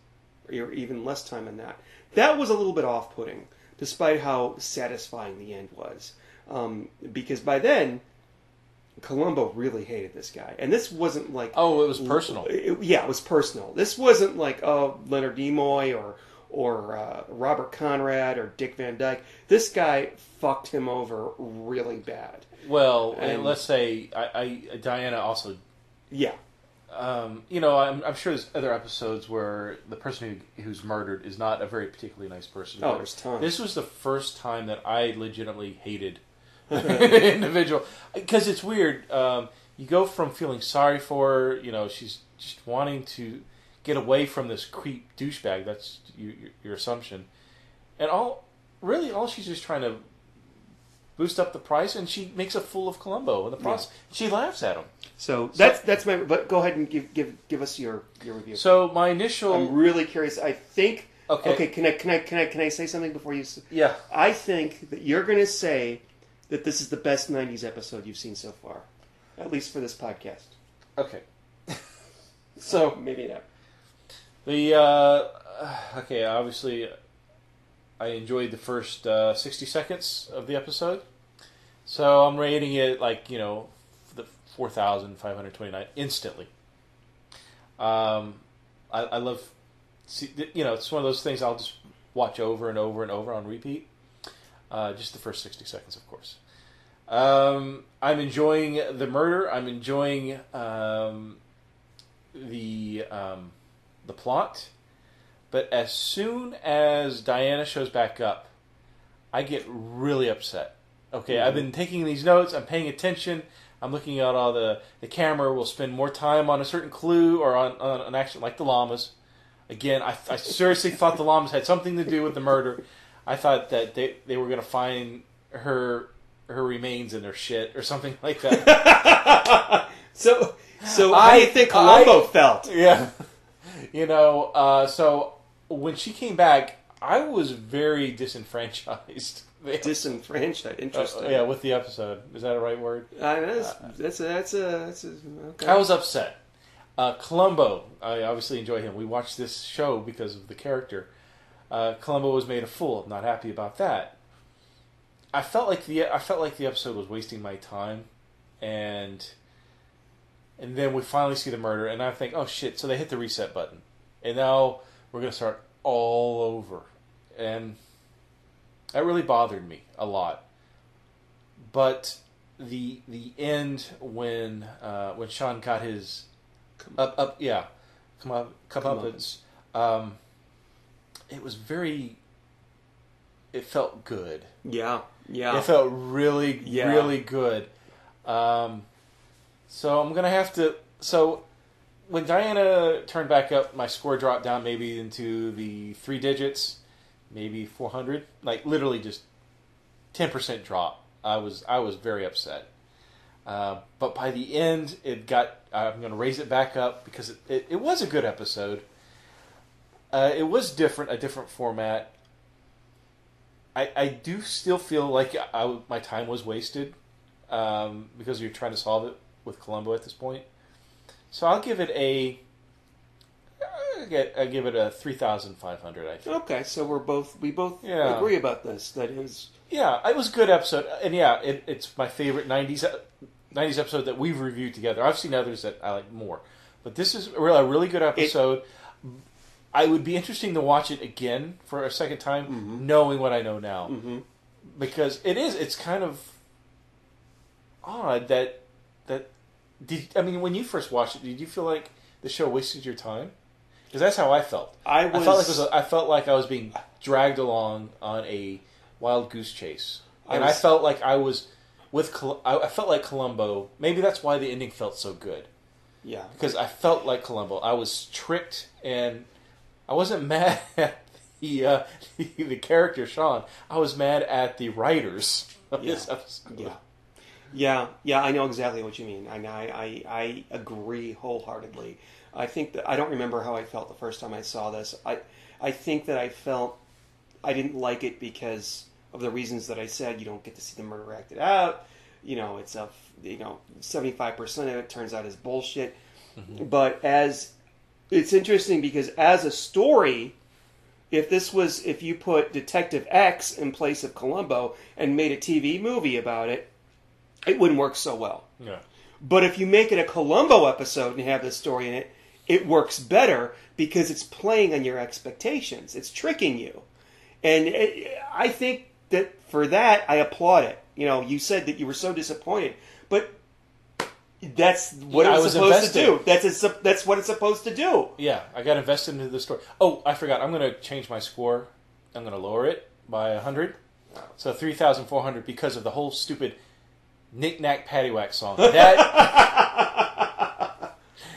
or even less time than that. That was a little bit off-putting, despite how satisfying the end was. Because by then, Columbo really hated this guy. And this wasn't like... Oh, it was personal. It was personal. This wasn't like, Leonard Nimoy or Robert Conrad or Dick Van Dyke. This guy fucked him over really bad. Well, and let's say Diana also... Yeah. I'm sure there's other episodes where the person who's murdered is not a very particularly nice person. Oh, there's tons. This was the first time that I legitimately hated the individual. Because it's weird. You go from feeling sorry for her, she's just wanting to get away from this creep douchebag. That's your assumption. And all she's just trying to boost up the price, and she makes a fool of Columbo in the process. Yeah. She laughs at him. So that's my. But go ahead and give us your review. So my initial. I'm really curious. I think. Okay. Okay. Can I say something before you? Yeah. I think that you're going to say that this is the best '90s episode you've seen so far, at least for this podcast. Okay. So maybe not. Okay. Obviously, I enjoyed the first 60 seconds of the episode. So I'm rating it the 4,529 instantly. I love, it's one of those things I'll just watch over and over and over on repeat. Just the first 60 seconds, of course. I'm enjoying the murder. I'm enjoying the plot. But as soon as Diana shows back up, I get really upset. Okay, mm-hmm. I've been taking these notes. I'm paying attention. I'm looking at all the camera will spend more time on a certain clue or on an action like the llamas. Again, I seriously thought the llamas had something to do with the murder. I thought that they were going to find her remains in their shit or something like that. So how do you think Columbo felt? Yeah. So when she came back, I was very disenfranchised. Disenfranchised, interesting. Yeah, with the episode. Is that a right word? That's okay. I was upset. Columbo, I obviously enjoy him. We watched this show because of the character. Columbo was made a fool. I'm not happy about that. I felt like the episode was wasting my time, and then we finally see the murder, and I think, oh shit! So they hit the reset button, and now we're going to start all over, and that really bothered me a lot. But the end when Sean got his comeuppance, it was very. It felt good. Yeah. It felt really good. So I'm gonna have to. So when Diana turned back up, my score dropped down maybe into the 3 digits. maybe 400. Like literally just 10% drop. I was very upset. But by the end, it got. I'm going to raise it back up because it was a good episode. It was different, a different format. I do still feel like my time was wasted because you're trying to solve it with Columbo at this point. So I'll give it a 3,500. I think. Okay, so we both agree about this. That is. Yeah, it was a good episode, and yeah, it's my favorite '90s episode that we've reviewed together. I've seen others that I like more, but this is a really good episode. I would be interesting to watch it again for a second time, knowing what I know now, because it's kind of odd that when you first watched it, did you feel like the show wasted your time? Because that's how I felt. I felt like I was being dragged along on a wild goose chase, and I felt like I was I felt like Columbo. Maybe that's why the ending felt so good. Yeah, because I felt like Columbo. I was tricked, and I wasn't mad at the character Sean. I was mad at the writers of this episode. Yeah. I know exactly what you mean. I agree wholeheartedly. I think that I don't remember how I felt the first time I saw this. I think that I felt I didn't like it because of the reasons that I said. You don't get to see the murder acted out. It's 75% of it turns out is bullshit. But it's interesting because as a story, if you put Detective X in place of Columbo and made a TV movie about it, it wouldn't work so well. Yeah. But if you make it a Columbo episode and have this story in it, it works better because it's playing on your expectations. It's tricking you. And I think that for that, I applaud it. You said that you were so disappointed, but that's what it was supposed to do. That's what it's supposed to do. Yeah, I got invested into the story. Oh, I forgot. I'm going to change my score. I'm going to lower it by 100. So 3,400 because of the whole stupid knick-knack paddywhack song.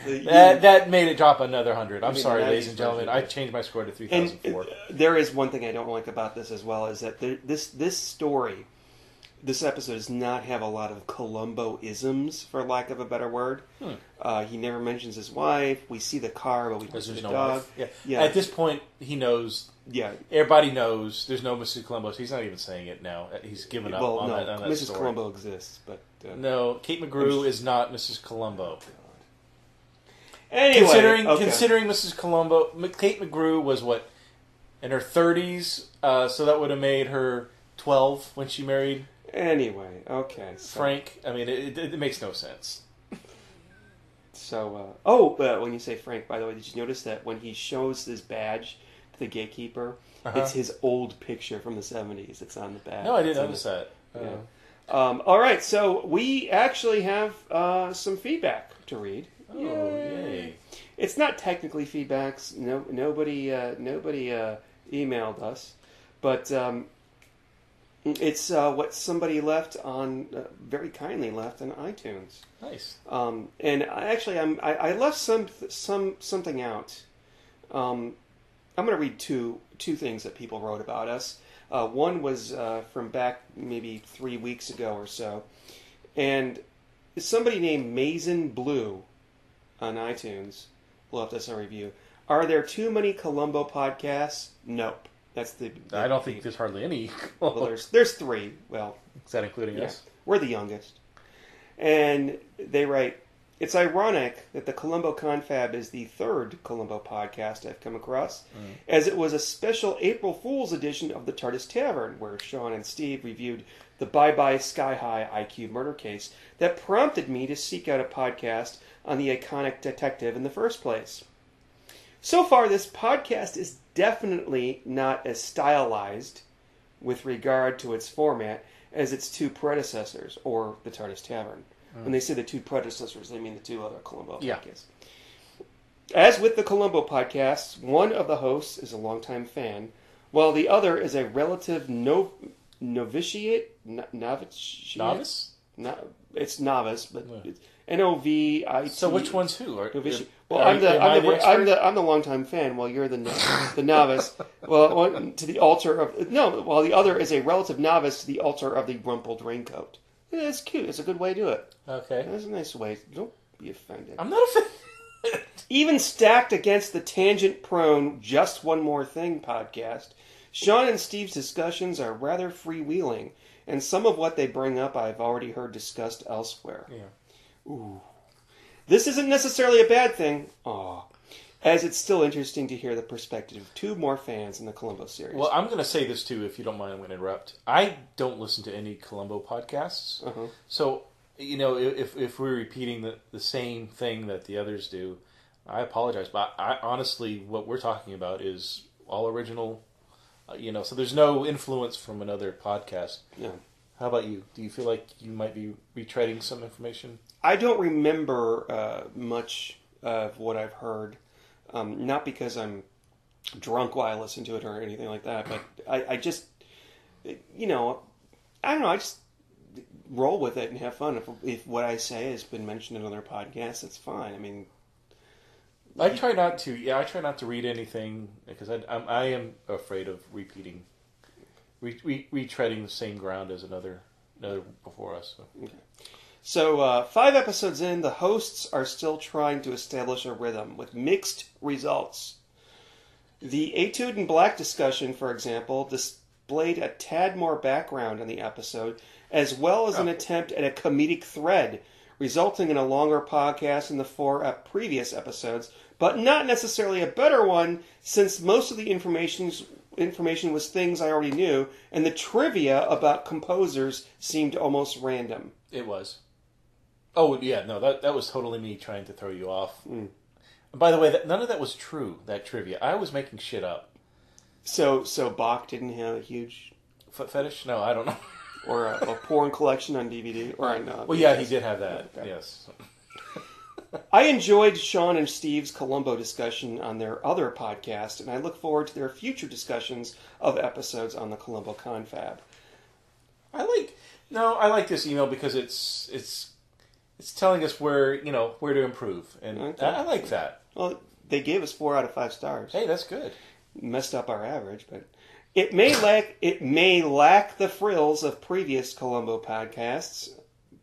That made it drop another 100. I'm sorry, ladies and gentlemen. I changed my score to 3,004. There is one thing I don't like about this as well, is that this story, this episode does not have a lot of Columbo-isms, for lack of a better word. He never mentions his wife. We see the car, but we don't see the dog. Yeah. At this point, he knows. Yeah. Everybody knows there's no Mrs. Columbo, so he's not even saying it now. He's given up on that Mrs. story. Columbo exists, but... no, Kate McGrew is not Mrs. Columbo. Anyway, considering Mrs. Columbo, Kate McGrew was in her 30s, so that would have made her 12 when she married. Anyway, okay. So. Frank, I mean, it makes no sense. So, when you say Frank, by the way, did you notice that when he shows his badge to the gatekeeper, it's his old picture from the 70s. It's on the badge. No, I didn't notice that. Yeah. All right, so we actually have some feedback to read. Oh, yay. It's not technically feedbacks. Nobody emailed us, but it's what somebody left on very kindly left on iTunes. Nice. And I left something out. I'm going to read two things that people wrote about us. One was from back maybe 3 weeks ago or so, and somebody named Mason Blue on iTunes left us a review. Are there too many Columbo podcasts? Nope. That's I don't think there's hardly any. Well, there's 3. Well, is that including us? We're the youngest. And they write, it's ironic that the Columbo Confab is the 3rd Columbo podcast I've come across, as it was a special April Fool's edition of the TARDIS Tavern, where Sean and Steve reviewed the Bye Bye Sky High IQ murder case that prompted me to seek out a podcast on the iconic detective in the first place. So far, this podcast is definitely not as stylized with regard to its format as its 2 predecessors, or the TARDIS Tavern. When they say the 2 predecessors, they mean the 2 other Columbo podcasts. As with the Columbo podcasts, one of the hosts is a longtime fan, while the other is a relative novitiate? Novice? It's novice, but it's Novi. So which one's who? Well, I'm the longtime fan. While you're the novice. Well, one to the altar of while the other is a relative novice to the altar of the rumpled raincoat. Yeah, it's cute. It's a good way to do it. Okay, that's a nice way. Don't be offended. I'm not offended. Even stacked against the tangent-prone "Just One More Thing" podcast, Sean and Steve's discussions are rather freewheeling, and some of what they bring up I've already heard discussed elsewhere. Yeah. Ooh. This isn't necessarily a bad thing, as it's still interesting to hear the perspective of two more fans in the Columbo series. Well, I'm going to say this too, if you don't mind, I'm going to interrupt. I don't listen to any Columbo podcasts, so if we're repeating the same thing that the others do, I apologize. But I honestly, what we're talking about is all original. So there's no influence from another podcast. Yeah. How about you? Do you feel like you might be retreading some information? I don't remember much of what I've heard. Not because I'm drunk while I listen to it or anything like that, but I just, I don't know, I just roll with it and have fun. If what I say has been mentioned in other podcasts, that's fine. I mean, I try not to. Yeah, I try not to read anything because I am afraid of repeating, retreading the same ground as another before us. So. Okay. So, 5 episodes in, the hosts are still trying to establish a rhythm with mixed results. The Etude in Black discussion, for example, displayed a tad more background in the episode, as well as an attempt at a comedic thread, resulting in a longer podcast than the 4 previous episodes, but not necessarily a better one, since most of the information was things I already knew, and the trivia about composers seemed almost random. It was. Oh, yeah, no, that was totally me trying to throw you off. Mm. By the way, none of that was true, that trivia. I was making shit up. So Bach didn't have a huge... Foot fetish? No, I don't know. Or a porn collection on DVD? Or no, well, yeah, he did have that, okay. Yes. I enjoyed Sean and Steve's Columbo discussion on their other podcast, and I look forward to their future discussions of episodes on the Columbo Confab. I like this email because it's telling us where to improve, and okay. I like that. Well, they gave us 4 out of 5 stars. Hey, that's good. Messed up our average, but it may lack the frills of previous Columbo podcasts.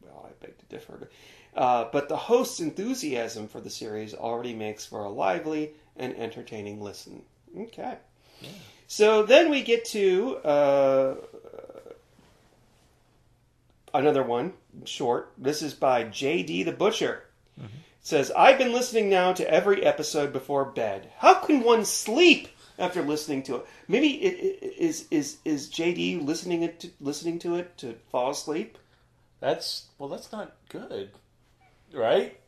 Well, I beg to differ. But the host's enthusiasm for the series already makes for a lively and entertaining listen. Okay. Yeah. So then we get to another one, short. This is by J.D. the Butcher. Mm-hmm. It says, I've been listening now to every episode before bed. How can one sleep after listening to it? Maybe is J.D. listening to it to fall asleep? That's not good. Right?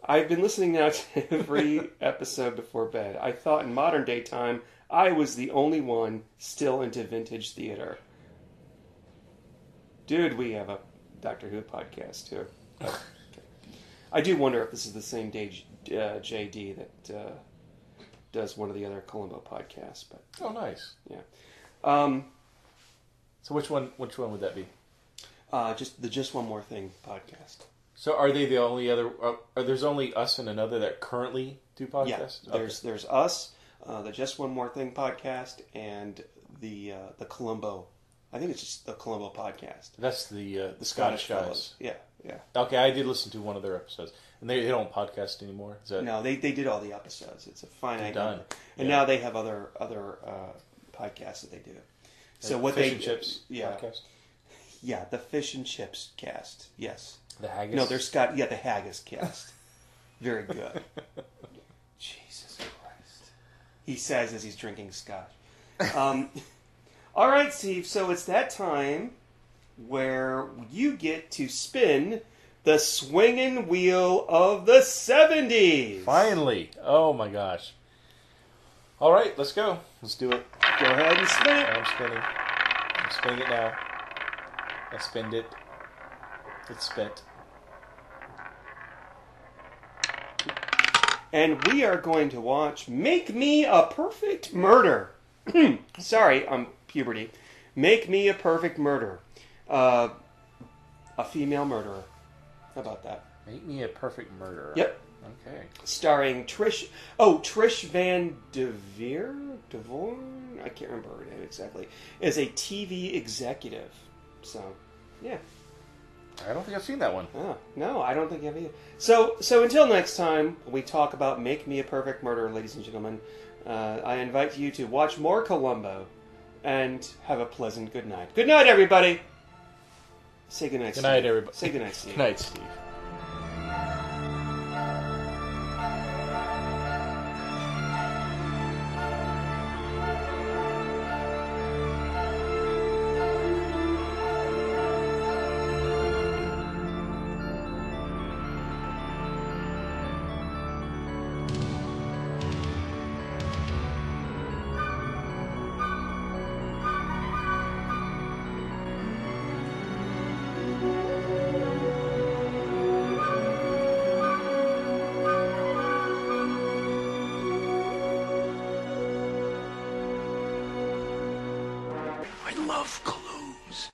I've been listening now to every episode before bed. I thought in modern day time I was the only one still into vintage theater. Dude, we have a Doctor Who podcast too. Okay. I do wonder if this is the same JD that does one of the other Columbo podcasts. But oh, nice. Yeah. So which one would that be? Just One More Thing podcast. So are they the only other? There's only us and another that currently do podcasts. Yeah, there's us, the Just One More Thing podcast, and the Columbo. I think it's just the Columbo podcast. That's the Scottish guys. Fellows. Yeah. Okay, I did listen to one of their episodes, and they don't podcast anymore. Is that... No, they did all the episodes. It's a finite done, number. And now they have other podcasts that they do. So what Fish and Chips podcast. Yeah, the Fish and Chips cast. Yes. The Haggis. No, the Haggis cast. Very good. Jesus Christ. He says as he's drinking scotch. All right, Steve. So it's that time where you get to spin the swinging wheel of the 70s. Finally. Oh my gosh. All right, let's go. Let's do it. Go ahead and spin it. I'm spinning. I'm spinning it now. I spinned it. It's spent. And we are going to watch Make Me a Perfect Murder. Sorry, I'm puberty. Make Me a Perfect Murder. A female murderer. How about that? Make Me a Perfect Murderer. Yep. Okay. Starring Trish Van Devere? Devon? I can't remember her name exactly. As a TV executive. So, yeah. I don't think I've seen that one. Oh, no, I don't think I have either. So until next time, we talk about Make Me a Perfect Murderer, ladies and gentlemen. I invite you to watch more Columbo and have a pleasant good night. Good night, everybody! Say good night, Steve. Good night, everybody. Say good night, Steve. Good night, Steve. I love Columbo.